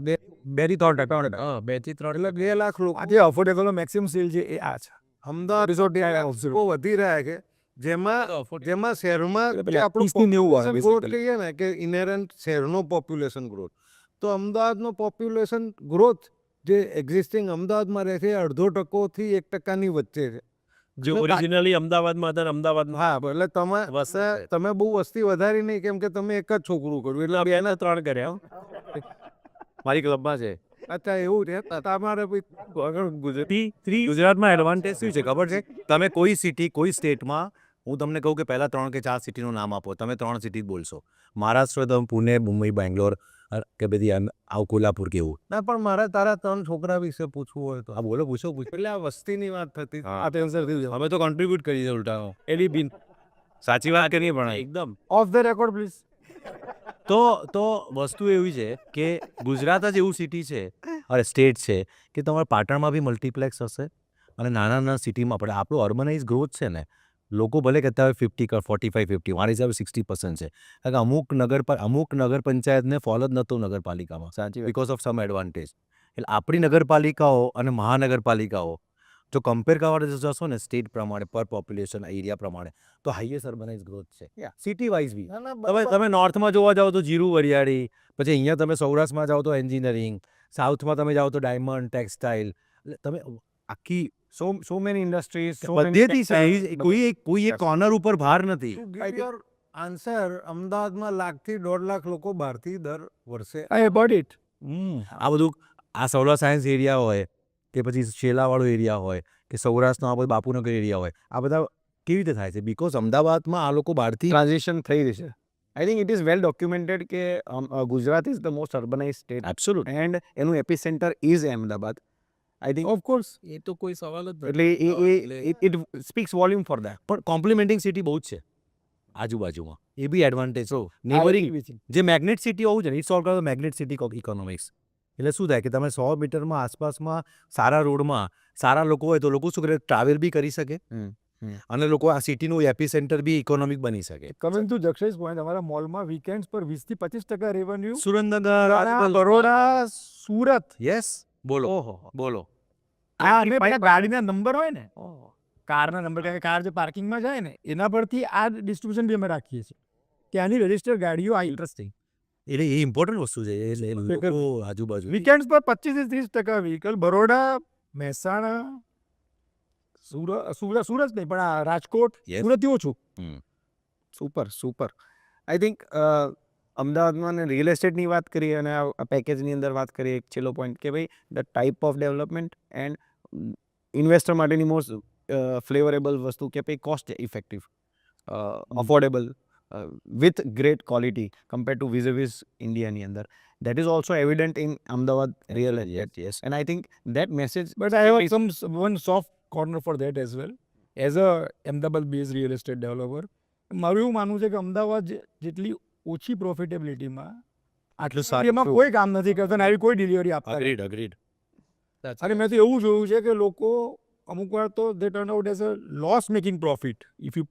C: 2 થી 3%.
E: હા, 2 થી 3
C: એટલે 2 લાખ લોકો
D: આજે અફોર્ડેબલ મેક્સિમમ સેલ છે એ આ છે.
C: અમદાવાદ
D: રિસોર્ટ
C: લોકો વધી રહ્યા છે, જેમાં શહેરમાં
D: પેલા
C: જે આપણું
D: 30 થી 90 આવે
C: population growth
D: basically.
C: કહીએ ને કે ઇનહેરન્ટ શહેરનો પોપ્યુલેશન ગ્રોથ, તો અમદાવાદનો પોપ્યુલેશન ગ્રોથ જે એક્ઝિસ્ટિંગ અમદાવાદમાં રહે છે 0.5% થી 1% વચ્ચે છે.
E: જે ઓરિજિનલી અમદાવાદમાં હતા ને અમદાવાદમાં
C: હા, એટલે
E: વસ્તી છે.
C: તમે બહુ વસ્તી વધારી નહીં, કેમ કે તમે એક જ છોકરું કર્યું એટલે
E: 2 ને 3 કર્યા.
B: મારી ક્લબમાં છે.
C: અચ્છા એવું છે. તમારે
B: ગુજરાતમાં એડવાન્ટેજ શું છે ખબર છે? તમે કોઈ સિટી, કોઈ સ્ટેટમાં, હું તમને કહું કે પહેલા 3 કે 4 સિટીનું નામ આપો, તમે 3 સિટી જ બોલશો. મહારાષ્ટ્ર તમે પુણે, મુંબઈ, બેંગ્લોર કે બધી આવું કોલ્હાપુર કેવું.
C: ના, પણ મારે તારા 3 છોકરા વિશે પૂછવું હોય તો
B: હા, બોલો, પૂછો.
C: એટલે આ વસ્તીની વાત થતી.
B: હા.
C: આ ટેન્સર થયું છે.
B: અમે તો કોન્ટ્રીબ્યુટ કરી છે ઉલટા.
E: એની બિન
B: સાચી વાત કરીએ પણ
E: એકદમ.
D: Of the record please.
B: તો વસ્તુ એવી છે કે ગુજરાત જ એવું સિટી છે, અરે સ્ટેટ છે, કે તમારા પાટણમાં બી મલ્ટીપ્લેક્સ હશે અને નાના નાના સિટીમાં પણ આપણું અર્બનાઇઝ ગ્રોથ છે ને, લોકો ભલે કહેતા હોય 45-50, મારી હિસાબે 60% છે. કારણ કે અમુક નગર પંચાયતને ફોલો જ નહોતું નગરપાલિકામાં,
A: સાચી વાત.
B: Because of sum advantage. એટલે આપણી નગરપાલિકાઓ અને મહાનગરપાલિકાઓ જો કમ્પેર કરવા જશો ને સ્ટેટ પ્રમાણે, પર પોપ્યુલેશન એરિયા પ્રમાણે, તો હાઈએસ્ટ અર્બનાઇઝ ગ્રોથ છે સિટી વાઇઝ બી.
C: ના, ના,
B: તમે નોર્થમાં જોવા જાઓ તો જીરું વરિયાળી, પછી અહીંયા તમે સૌરાષ્ટ્રમાં જાઓ તો એન્જિનિયરિંગ, સાઉથમાં તમે જાઓ તો ડાયમંડ, ટેક્સટાઇલ, એટલે તમે આખી
A: so many industries,
B: બધેથી કોઈ એક કોર્નર ઉપર ભાર નથી.
C: To give your answer, અમદાવાદમાં 1 લાખથી 1.5 લાખ લોકો બહારથી દર વર્ષે
D: આઈ બોટ ઇટ.
B: આ બધું આ સૌરાષ્ટ્ર સાયન્સ એરિયા હોય કે પછી શેલાવાળો એરિયા હોય કે સૌરાષ્ટ્રનો આ બધું બાપુનગર એરિયા હોય, આ બધા કેવી રીતે થાય છે? બિકોઝ અમદાવાદમાં આ લોકો બહારથી
A: ટ્રાન્ઝિશન થઈ રહી છે. I think it is well documented કે Gujarat is the most urbanise state
B: absolute.
A: And એનું epicentre is Ahmedabad. I think
D: of course.
E: એ તો કોઈ સવાલ જ
A: એટલે
E: એટલે-
A: it speaks volume for that.
B: પણ કોમ્પ્લિમેન્ટિંગ સિટી બહુ જ છે આજુબાજુમાં, એ બી એડવાન્ટેજ. નેબરિંગ જે મેગ્નેટ સિટી હોવું છે ને, ઇટ્સ ઓલ કરો મેગ્નેટ સિટી ઇકોનોમિક્સ. એટલે શું થાય કે તમે 100 મીટરમાં આસપાસમાં સારા રોડમાં સારા લોકો હોય તો લોકો શું કરે, ટ્રાવેલ બી કરી શકે અને લોકો આ સિટીનું એપી સેન્ટર બી ઇકોનોમિક બની શકે.
D: કમિંગ ટુ જક્ષેશ પોઈન્ટ, અમારા મોલમાં વીકેન્ડ્સ પર 20 થી 25% રેવન્યુ
B: સુરેન્દ્રનગર,
D: બરોડા, સુરત.
B: યસ, બોલો બોલો.
D: આ અને પેલા ગાડીના નંબર હોય ને, કારના નંબર, કારણ કે કાર જે પાર્કિંગમાં જાય ને એના પરથી આ ડિસ્ટ્રીબ્યુશન બી અમે રાખીએ છીએ કે આની રજિસ્ટર ગાડીઓ આ.
B: ઇન્ટરેસ્ટિંગ. એટલે એ ઇમ્પોર્ટન્ટ વસ્તુ છે એટલે લોકો આજુબાજુ
D: વીકેન્ડ્સ પર 25 થી 30% વ્હીકલ બરોડા, મહેસાણા, સુરત નહીં પણ આ રાજકોટ,
B: Yes.
D: સુરતથી ઓછું.
A: સુપર આઈ થિંક અમદાવાદમાં રિયલ એસ્ટેટની વાત કરીએ અને આ પેકેજની અંદર વાત કરીએ એક છેલ્લો પોઈન્ટ કે ભાઈ the type of development and investor માટેની મોસ્ટ ફ્લેવરેબલ વસ્તુ કે ભાઈ cost effective affordable with great quality compare to vis ઇન્ડિયાની અંદર that is also evident in Ahmedabad real estate
B: yes
A: and I think that message
D: But I have one soft corner for that as well. As a Ahmedabad-based real estate developer, મારું એવું માનવું છે કે અમદાવાદ જેટલી ઓછી પ્રોફિટેબિલિટીમાં આટલું સારું એમાં કોઈ કામ નથી કરતા ને આવી કોઈ ડિલિવરી આપતા નથી.
B: અગ્રીડ
D: અને મેં તો એવું જોયું છે કે લોકો અમુક વાર તો they turn out as a loss making profit if you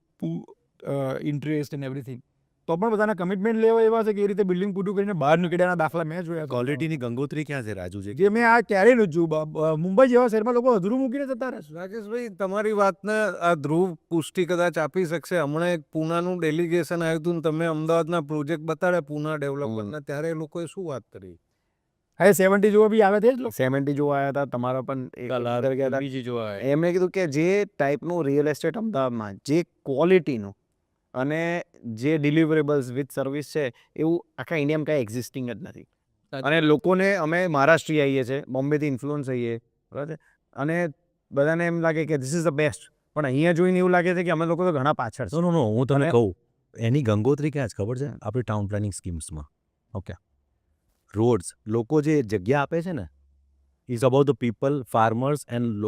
D: interest and everything તો પણ બધાના કમિટમેન્ટ લેવા એવા છે કે એ રીતે બિલ્ડિંગ પૂરું કરીને બહાર નીકળ્યાના દાખલા મેં જોયા છે.
B: ક્વોલિટીની ગંગોત્રી ક્યાં છે રાજુ છે
D: જે મેં આ ક્યારેય નથી જોયું. મુંબઈ જેવા શહેરમાં લોકો અધૂરું મૂકીને જતા રહે છે.
C: રાકેશભાઈ તમારી વાતને આ ધ્રુવ પુષ્ટિ કદાચ આપી શકશે. હમણાં એક પૂનાનું ડેલિગેશન આવ્યું હતું ને તમે અમદાવાદના પ્રોજેક્ટ બતાડ્યા પૂના ડેવલપમેન્ટના ત્યારે એ લોકોએ શું વાત કરી?
D: હવે 70 જોવા બી આવે છે જ લોકો.
A: 70 જોવા આવ્યા હતા તમારા પણ એક
E: કલાર
A: અંદર ગયા હતા.
E: બીજી જોવા
A: એમણે કીધું કે જે ટાઈપનું રિયલ એસ્ટેટ અમદાવાદમાં જે ક્વોલિટીનું અને જે ડિલિવરેબલ્સ વિથ સર્વિસ છે એવું આખા ઇન્ડિયામાં કાંઈ એક્ઝિસ્ટિંગ જ નથી. અને લોકોને અમે મહારાષ્ટ્રી આવીએ છીએ, બોમ્બેથી ઇન્ફ્લુઅન્સ આવીએ બરાબર છે અને બધાને એમ લાગે કે ધીસ ઇઝ ધ બેસ્ટ, પણ અહીંયા જોઈને એવું લાગે છે કે અમે લોકો તો ઘણા પાછળ છે.
B: નો હું તને
A: અને-
B: કહું એની ગંગોત્રી ક્યાં છે ખબર છે આપણી ટાઉન પ્લાનિંગ સ્કીમ્સમાં. ઓકે રોડ્સ લોકો જે જગ્યા આપે છે ને is about the people farmers and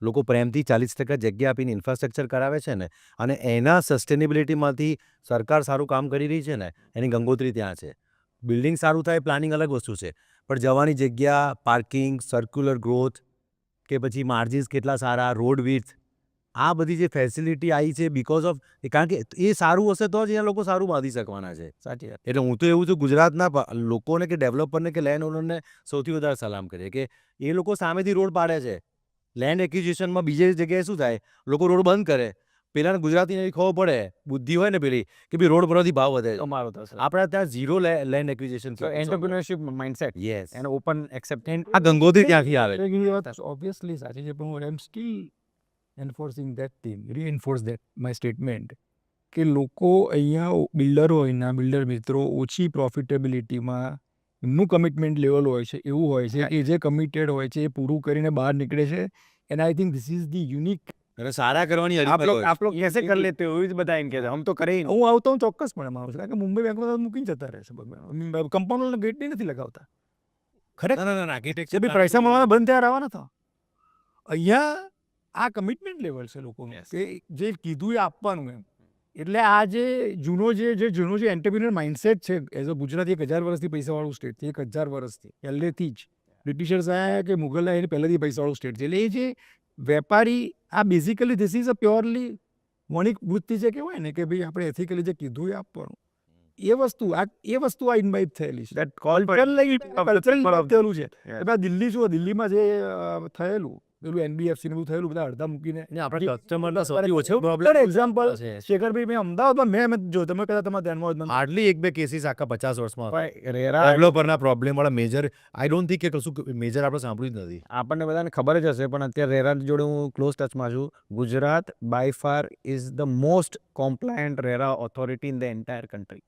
B: લોકો પ્રેમથી 40% જગ્યા આપીને ઇન્ફ્રાસ્ટ્રક્ચર કરાવે છે ને અને એના સસ્ટેનેબિલિટીમાંથી સરકાર સારું કામ કરી રહી છે ને એની ગંગોત્રી ત્યાં છે. બિલ્ડિંગ સારું થાય પ્લાનિંગ અલગ વસ્તુ છે પણ જવાની જગ્યા પાર્કિંગ સર્ક્યુલર ગ્રોથ કે પછી માર્જિન્સ કેટલા સારા રોડ વિથ આ બધી જે ફેસિલિટી આવી છે બિકોઝ ઓફ કારણ કે એ સારું હશે તો જ અહીંયા લોકો સારું બાંધી શકવાના છે.
A: સાચી વાત.
B: એટલે હું તો એવું છું ગુજરાતના લોકોને કે ડેવલપરને કે લેન્ડ ઓનરને સૌથી વધારે સલામ કરીએ કે એ લોકો સામેથી રોડ પાડે છે. લેન્ડ એક્વિઝિશનમાં બીજી જગ્યાએ શું થાય લોકો રોડ બંધ કરે પેલાને ગુજરાતીને ખબર પડે બુદ્ધિ હોય ને પેલી કે ભાઈ રોડ પરથી ભાવ વધે છે.
A: અમારો તો
B: આપણા ત્યાં zero land acquisition
A: entrepreneurship mindset
B: yes
A: and open acceptance
B: આ ગંગોત્રી ક્યાંથી આવે
D: એ વાત ઓબ્વિયસલી સાચી છે પણ I am still enforcing that thing reinforce that my statement કે લોકો અહીંયા બિલ્ડરો અહીંના બિલ્ડર મિત્રો ઓછી પ્રોફિટેબિલિટીમાં એમનું કમિટમેન્ટ લેવલ હોય છે એવું હોય છે કે જે કમિટેડ હોય છે એ પૂરું કરીને બહાર નીકળે છે and I think this is the unique.
B: અને સારા કરવાની
A: आप लोग कैसे कर लेते हो ये बताएं इनके हम तो करे ही नहीं.
D: હું આવતો હું ચોક્કસપણે માનું છું કારણ કે મુંબઈ બેંકમાં મૂકીને જતા રહે છે કમ્પાઉન્ડ ગેટ નથી લગાવતા ખરેખર જે બી પૈસા મળવાના બંધ થયા રહેવાના હતા. અહીંયા આ કમિટમેન્ટ લેવલ છે લોકોનું કે જે કીધું એ આપવાનું એમ એટલે આ જે જૂનો જે એન્ટરપ્રિન્યોર માઇન્ડસેટ છે એઝ અ ગુજરાતી 1000 વર્ષથી પૈસાવાળું સ્ટેટ છે 1000 વર્ષથી પહેલેથી જ બ્રિટિશર્સ આવ્યા કે મુગલ આવીને પહેલેથી પૈસાવાળું સ્ટેટ છે એટલે એ જે વેપારી આ basically this is a purely વણિક વૃત્તિ છે કહેવાય ને કે ભાઈ આપણે એથિકલી જે કીધું એ આપવાનું એ વસ્તુ આ ઇન્વાઇટ થયેલી છે.
A: That call for
D: થયેલું છે.
A: Yes.
D: હવે આ દિલ્હીમાં જે થયેલું પેલું એનબીએફસી ને બધું થયેલું બધા અડધા મૂકીને
E: આપણે કસ્ટમરના સૌથી ઓછો
D: પ્રોબ્લેમ એક્ઝામ્પલ
E: છે.
D: શેખરભાઈ મેં અમદાવાદમાં મેં જો તમે કદાચ તમારા ધ્યાનમાં હોય તો
B: હાર્ડલી 1-2 કેસીસ આખા 50 વર્ષમાં
A: ભાઈ રેરા
B: ડેવલપરના પ્રોબ્લેમ વાળા મેજર આઈ ડોન્ટ થિંક કે કશું મેજર આપણે સાંભળ્યું જ નથી.
A: આપણને બધાને ખબર જ હશે પણ અત્યારે રેરા જોડે હું ક્લોઝ ટચમાં છું. Gujarat by far is the most compliant RERA authority in the entire country.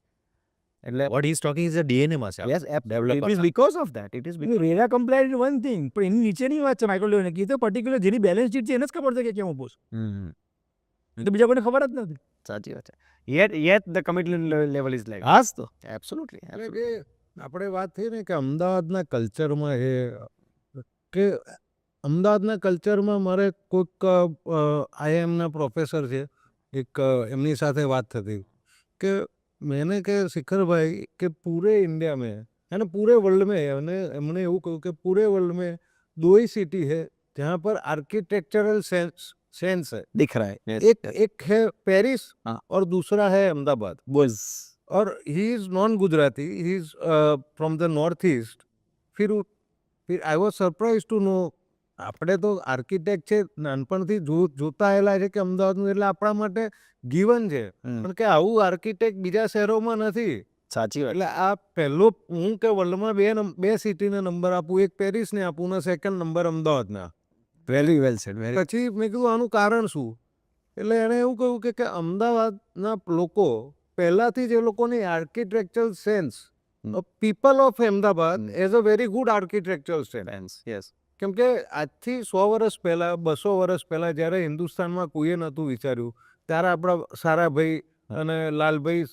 A: એટલે
B: what he is talking is the DNA માં છે.
A: Yes
B: developer.
A: It is because of that it is
D: RERA compliant one thing પણ એની નીચેની વાત છે micro level કે તો પર્ટિક્યુલર જેની બેલેન્સ શીટ છે એને જ ખબર છે કે કેમ ઉભો છે તો બીજા કોઈને ખબર જ નથી.
A: સાચી વાત છે. yet the commitment level is like
D: હાસ તો
A: absolutely
C: એટલે કે આપણે વાત થઈ ને કે અમદાવાદના કલ્ચરમાં કે અમદાવાદના કલ્ચરમાં મારે કોઈક આઈએમના પ્રોફેસર છે એક એમની સાથે વાત થતી કે मैंने કે शिखर કે પૂરે इंडिया में है ना पूरे वर्ल्ड में है हमने એવું કહ્યું કે पूरे वर्ल्ड में 2 ही सिटी है जहाँ पर आर्किटेक्चरल सेंस है
A: दिख रहा है.
C: एक है पेरिस
A: हाँ.
C: और दूसरा है अहमदाबाद.
A: Buzz.
C: और he is non Gujarati he is from the north east. फिर I was surprise to know આપણે તો આર્કિટેક્ટ છે નાનપણથી જોતા આવેલા છે કે અમદાવાદનું એટલે આપણા માટે ગીવન છે પણ કે આવું આર્કિટેક્ટ બીજા શહેરોમાં નથી.
A: સાચી વાત.
C: એટલે આ પહેલો હું કે વર્લ્ડમાં બે સિટીને નંબર આપું, એક પેરિસને આપું ને સેકન્ડ નંબર અમદાવાદના.
A: Very well said. વેરી
C: પછી મેં કીધું આનું કારણ શું? એટલે એણે એવું કહ્યું કે અમદાવાદના લોકો પહેલાથી જ એ લોકોની architectural sense, people of Ahmedabad as a very good architectural sense.
A: Yes.
C: કેમ કે આજથી 100 વર્ષ પહેલાં, 200 વર્ષ પહેલાં જ્યારે હિન્દુસ્તાનમાં કોઈએ નહોતું વિચાર્યું, ત્યારે આપણા સારાભાઈ અને લાલભાઈ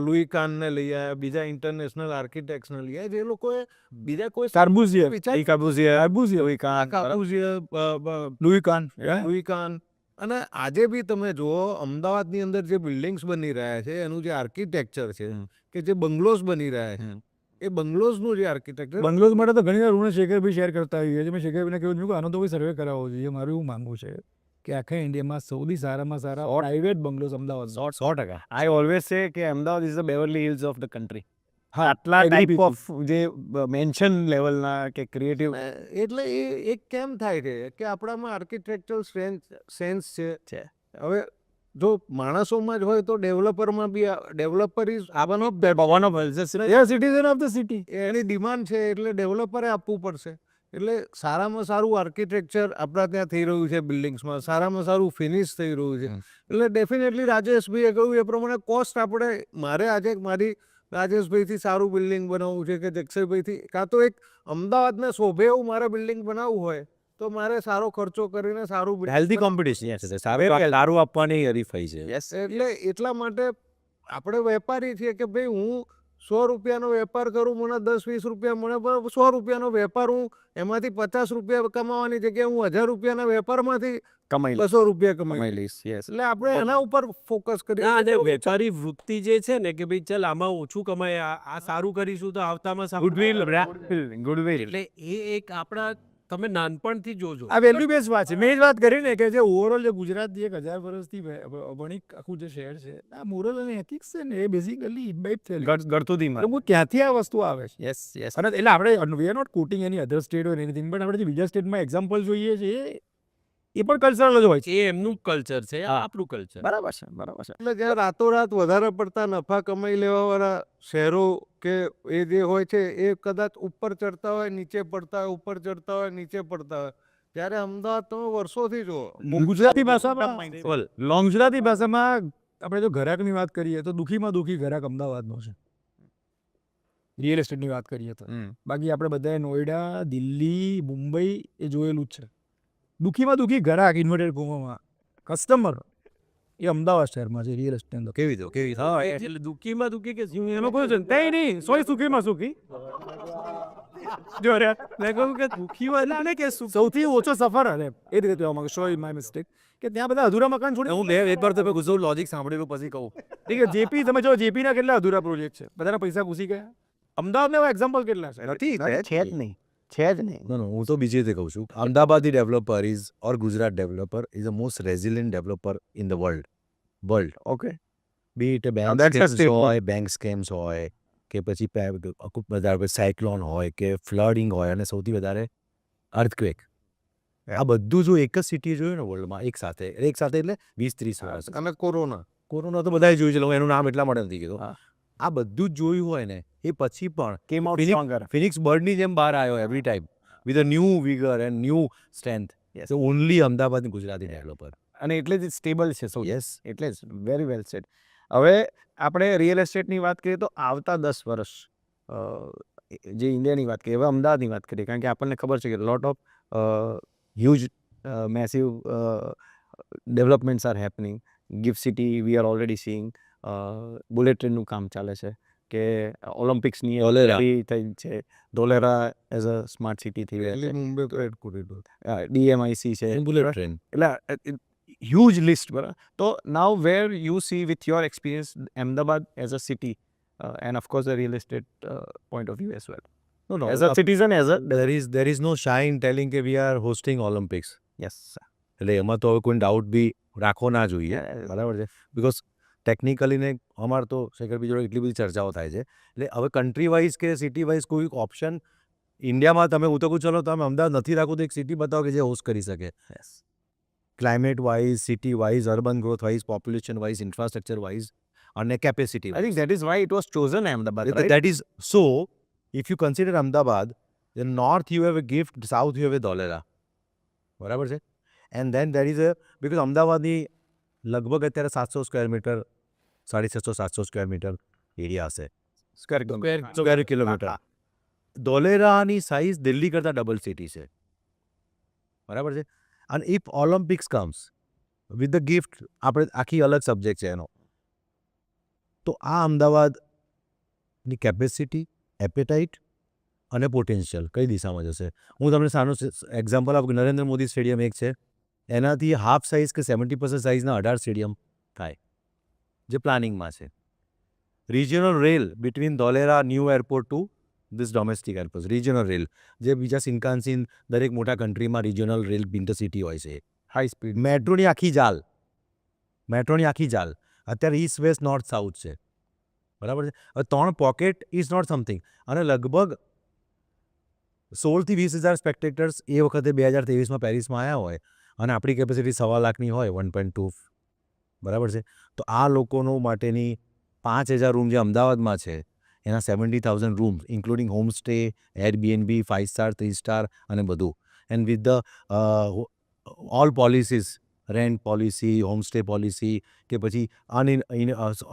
C: લુઈ કાનને લઈ આવ્યા, બીજા ઇન્ટરનેશનલ આર્કિટેક્ટ્સને લઈ આવ્યા, જે લોકોએ બીજા કોઈ
D: કાર્બુઝિયર,
C: વિચાર
D: લુઈ કાન,
C: લુઈ કાન. અને આજે બી તમે જુઓ અમદાવાદની અંદર જે બિલ્ડિંગ્સ બની રહ્યા છે, એનું જે આર્કિટેક્ચર છે, કે જે બંગલોઝ બની રહ્યા છે, એ બંગલોઝનું જે આર્કિટેક્ચર,
D: બંગલોઝ માટે તો ઘણી વાર હું શેખરભાઈ શેર કરતા હોઈએ છીએ. મેં શેખરભાઈને કહ્યું કે આનો તો કોઈ સર્વે કરાવવો જોઈએ. મારું એવું માનવું છે કે આખા ઇન્ડિયામાં સૌથી સારામાં સારા private bungalows Ahmedabad.
A: 100%. I always say કે Ahmedabad is the Beverly Hills of the country.
D: હા,
A: આટલા
D: agree
A: ટાઈપ
D: with
A: ઓફ જે મેન્શન લેવલના કે ક્રિએટિવ
C: એટલે એ કેમ થાય છે કે આપણામાં આર્કિટેક્ચરલ સેન્સ છે. હવે જો માણસોમાં જ હોય તો ડેવલપરમાં બી ડેવલપર ઇઝ આવવાનો
D: citizen of the city.
C: Any demand છે, એટલે ડેવલપરે આપવું પડશે. એટલે સારામાં સારું આર્કિટેક્ચર આપણા ત્યાં થઈ રહ્યું છે, બિલ્ડિંગ્સમાં સારામાં સારું ફિનિશ થઈ રહ્યું છે. એટલે ડેફિનેટલી રાજેશભાઈએ કહ્યું એ પ્રમાણે કોસ્ટ મારે આજે મારી રાજેશભાઈથી સારું બિલ્ડિંગ બનાવવું છે કે જક્ષયભાઈથી, કાં તો એક અમદાવાદને શોભે એવું મારે બિલ્ડિંગ બનાવવું હોય તો મારે સારો ખર્ચો કરીને સારું
B: હેલ્ધી કોમ્પિટિશન છે, સારું આપવાની હરીફાઈ છે.
A: યસ.
C: એટલે એટલા માટે આપણે વેપારી છીએ કે ભાઈ હું 100 રૂપિયાનો વેપાર કરું, મને 10-20 રૂપિયા મળે, પણ 100 રૂપિયાનો વેપાર હું એમાંથી 50 રૂપિયા કમાવાની જગ્યાએ હું 1000 રૂપિયાના વેપારમાંથી
A: કમાઈ
C: 200 રૂપિયા કમાઈ.
A: કમાઈ લઈશ. યસ.
C: એટલે આપણે એના ઉપર ફોકસ કરીએ.
E: ના, અને વેપારી વૃત્તિ જે છે ને કે ભાઈ ચાલ આમાં ઓછું કમાય, આ સારું કરીશું તો આવતામાં
A: ગુડવિલ. ગુડવિલ.
E: એટલે એ એક આપણા તમે નાનપણથી જોજો.
D: આ વેલ્યુ બેઝ વાત છે. મેં જ વાત કરી ને કે જે ઓવરઓલ જે ગુજરાત જે 1000 વર્ષથી વણિક આખું જે શહેર છે, આ મોરલ અને એથિક્સ છે ને, એ બેઝિકલી ઇમ્બાઇબ થયેલું
A: ગળતુદીમાં.
D: લોકો ત્યાંથી આ વસ્તુ આવે છે.
A: યસ. યસ.
D: અને એટલે આપણે we are not quoting any other state or anything, but આપણે જે બીજા સ્ટેટમાં એક્ઝામ્પલ જોઈએ છે એ પણ કલ્ચરલ જ હોય છે.
E: એ એમનું કલ્ચર છે, આ આપણું કલ્ચર.
A: બરાબર છે. બરાબર છે.
C: એટલે જ્યાં રાતોરાત વધારે પડતા નફા કમાઈ લેવાવાળા શહેરો કે એ જે હોય છે એ કદાચ ઉપર ચડતા હોય, નીચે પડતા હોય, ઉપર ચડતા હોય, નીચે પડતા હોય. જ્યારે અમદાવાદ તમે વર્ષોથી જુઓ,
D: ગુજરાતી ભાષામાં ગુજરાતી ભાષામાં આપણે જો ઘરાકની વાત કરીએ તો દુઃખીમાં દુઃખી ઘરાક અમદાવાદનો છે, રિયલ એસ્ટેટની વાત કરીએ તો. બાકી આપણે બધાએ નોઈડા, દિલ્હી, મુંબઈ એ જોયેલું જ છે. દુઃખીમાં દુઃખી ઘરાક ઇન્વર્ટેડ કોમામાં કસ્ટમર એ અમદાવાદ શહેરમાં છે રિયલ એસ્ટેટ.
B: કેવી
E: હા, એટલે દુઃખીમાં દુઃખી કે
D: એમાં કોઈ છે નહીં નહીં, સોય સુખીમાં સુખી. જો રે
E: મેં કહ્યું કે દુઃખીમાં એટલે આને કે
D: સૌથી ઓછો સફર હશે એ રીતે કહેવા માંગુ, સોરી માય મિસ્ટેક, કે ત્યાં બધા અધૂરા મકાન છોડી.
B: હું એકવાર તમે ગુજુ લોજિક સાંભળેલું પછી કહું.
D: ઠીક છે, જેપી તમે જો જેપીના કેટલા અધૂરા પ્રોજેક્ટ છે, બધાના પૈસા ઘૂસી ગયા. અમદાવાદના એવા એક્ઝામ્પલ કેટલા છે?
A: નથી. છે જ નહીં. છે જ નહીં.
B: No, હું તો બીજી રીતે કહું છું. Ahmedabadi developer is, or Gujarat developer is the most resilient developer in the world.
A: Okay.
B: Be it a
A: Now
B: bank
A: that's a
B: scams
A: statement.
B: હોય, bank scams હોય, કે પછી વધારે સાયક્લોન હોય કે ફ્લડિંગ હોય, અને સૌથી વધારે અર્થક્વેક. આ બધું જો એક જ સિટી જોયું ને વર્લ્ડમાં એક સાથે એટલે 20-30 વર્ષ.
C: અને
B: કોરોના તો બધાએ જોયું છે, લોકો એનું નામ એટલા માટે નથી કીધું.
A: હા.
B: આ બધું જ જોયું હોય ને એ પછી પણ
A: came out
B: Phoenix-
A: stronger.
B: Phoenix બર્ડની જેમ બહાર આવ્યો every time with a new vigour and new strength.
A: Yes.
B: So only અમદાવાદની ગુજરાતી ડેવલપર.
A: અને એટલે જ સ્ટેબલ છે સૌ.
B: યસ.
A: એટલે જ વેરી વેલ સેડ. હવે આપણે રિયલ એસ્ટેટની વાત કરીએ તો આવતા 10 વર્ષ જે ઇન્ડિયાની વાત કરીએ, હવે અમદાવાદની વાત કરીએ, કારણ કે આપણને ખબર છે કે lot of huge massive developments are happening. GIFT city we are already seeing. Bullet ટ્રેનનું કામ ચાલે છે, કે ઓલિમ્પિક્સની
B: ધોલેરા.
A: થઈ છે. Dholera as a smart city થઈ રહી છે.
C: મુંબઈ તો એડ કોરિડોર.
A: DMIC છે.
B: Bullet train.
A: એટલે huge list, બરાબર. તો now where you see with your experience Ahmedabad as a city and of course the real estate point of view as well,
B: No,
A: as a citizen, as a
B: there is no shine telling કે we are hosting Olympics.
A: yes.
B: એટલે એમાં તો હવે કોઈ doubt બી રાખવો ના જોઈએ.
A: Yes.
B: બરાબર છે. બિકોઝ ટેકનિકલી ને અમારે તો શેખરભાઈ જોડે એટલી બધી ચર્ચાઓ થાય છે. એટલે હવે કન્ટ્રી વાઇઝ કે સિટી વાઇઝ કોઈ ઓપ્શન ઇન્ડિયામાં તમે હું તો કહું ચલો તમે અમદાવાદ નથી રાખવું તો એક સિટી બતાવો કે જે હોસ્ટ કરી શકે.
A: Yes.
B: Climate wise, city wise, urban growth wise, population wise, infrastructure wise અને capacity.
A: I think that is why it was chosen Ahmedabad, right?
B: That is so. If you consider Ahmedabad, then north you have a gift, south you have a Dholera. બરાબર છે? And then there is a, because અમદાવાદની લગભગ અત્યારે 700 square metre 650-700 square metre area હશે, square kilometre. ધોલેરાની size Delhi કરતાં double city છે, બરાબર છે. અને if Olympics comes with the gift, આપણે આખી અલગ સબ્જેક્ટ છે એનો, તો આ અમદાવાદની કેપેસિટી, એપેટાઇટ અને પોટેન્શિયલ કઈ દિશામાં જશે? હું તમને સારું એક્ઝામ્પલ આપું. નરેન્દ્ર મોદી સ્ટેડિયમ એક છે, એનાથી હાફ સાઇઝ કે 70% સાઇઝના 18 સ્ટેડિયમ થાય જે પ્લાનિંગમાં છે. Regional rail between Dholera new airport two this domestic airport, regional rail, જે બીજા સિન્કાન્સીન દરેક મોટા કન્ટ્રીમાં રિજિયોનલ રેલ ઇન્ટરસિટી હોય છે.
A: High speed.
B: મેટ્રોની આખી જાલ અત્યારે ઈસ્ટ વેસ્ટ નોર્થ સાઉથ છે, બરાબર છે. હવે 3 પોકેટ ઇઝ નોટ સમથિંગ. અને લગભગ 16 થી 20,000 સ્પેક્ટેટર્સ એ વખતે 2023માં પેરિસમાં આવ્યા હોય, અને આપણી કેપેસિટી 1.25 લાખની હોય, 1.2, બરાબર છે. તો આ લોકોનો માટેની 5,000 રૂમ જે અમદાવાદમાં છે, એના 70,000 rooms including home stay, Airbnb, 5 star, 3 star અને બધું. And with the all policies, rent policy, home stay policy, કે પછી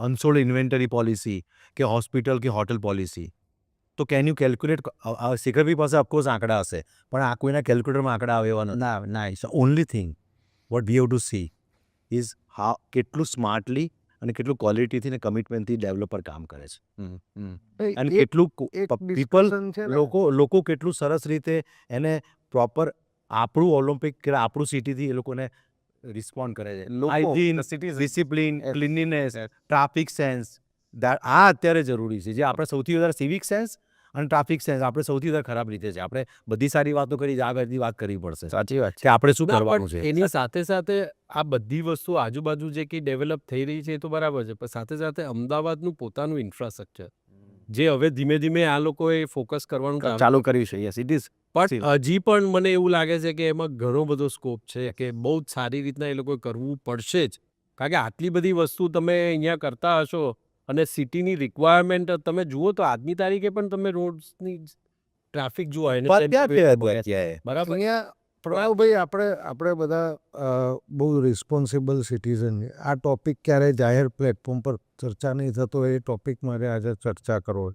B: અનસોલ્ડ ઇન્વેન્ટરી પોલિસી, કે હોસ્પિટલ કે હોટલ પોલિસી. તો કેન યુ કેલ્ક્યુલેટ? શિખરભાઈ પાસે ઓફકોર્સ આંકડા હશે, પણ આ કોઈના કેલ્ક્યુલેટરમાં આંકડા આવે એવા નથી.
A: ના.
B: Only thing what we have two she is કેટલું સ્માર્ટલી અને કેટલું ક્વોલિટીથી ને કમિટમેન્ટથી ડેવલપર કામ કરે છે, અને કેટલું પીપલ, લોકો કેટલું સરસ રીતે એને પ્રોપર આપણું ઓલિમ્પિક કે આપણું સિટીથી એ લોકોને રિસ્પોન્ડ કરે છે. Hygiene, discipline, cleanliness, traffic sense, આ અત્યારે જરૂરી છે. જે આપણે સૌથી વધારે સિવિક સેન્સ અને ટ્રાફિક સેન્સ આપણે સૌથી વધારે ખરાબ રીતે છે. આપણે બધી સારી વાતો કરી, આ બધી વાત કરવી પડશે,
A: સાચી વાત છે.
B: કે આપણે શું
E: ના,
B: કરવાનું
E: પણ
B: છે.
E: એની સાથે સાથે આ બધી વસ્તુ આજુબાજુ જે કંઈ ડેવલપ થઈ રહી છે એ તો બરાબર છે, પણ સાથે સાથે અમદાવાદનું પોતાનું ઇન્ફ્રાસ્ટ્રક્ચર જે હવે ધીમે ધીમે આ લોકોએ ફોકસ કરવાનું
A: ચાલુ કર્યું છે. Yes, it is.
E: પણ હજી પણ મને એવું લાગે છે કે એમાં ઘણો બધો સ્કોપ છે, કે બહુ જ સારી રીતના એ લોકોએ કરવું પડશે જ. કારણ કે આટલી બધી વસ્તુ તમે અહીંયા કરતા હશો અને સિટીની રિક્વાયરમેન્ટ તમે જુઓ તો આજની તારીખે પણ તમે રોડ્સની ટ્રાફિક જુઓ બરાબર.
C: અહીંયા પ્રણવભાઈ, આપણે બધા બહુ રિસ્પોન્સિબલ સિટીઝન છે. આ ટોપિક ક્યારેય જાહેર પ્લેટફોર્મ પર ચર્ચા નહીં થતો, એ ટોપિક મારે આજે ચર્ચા કરવો.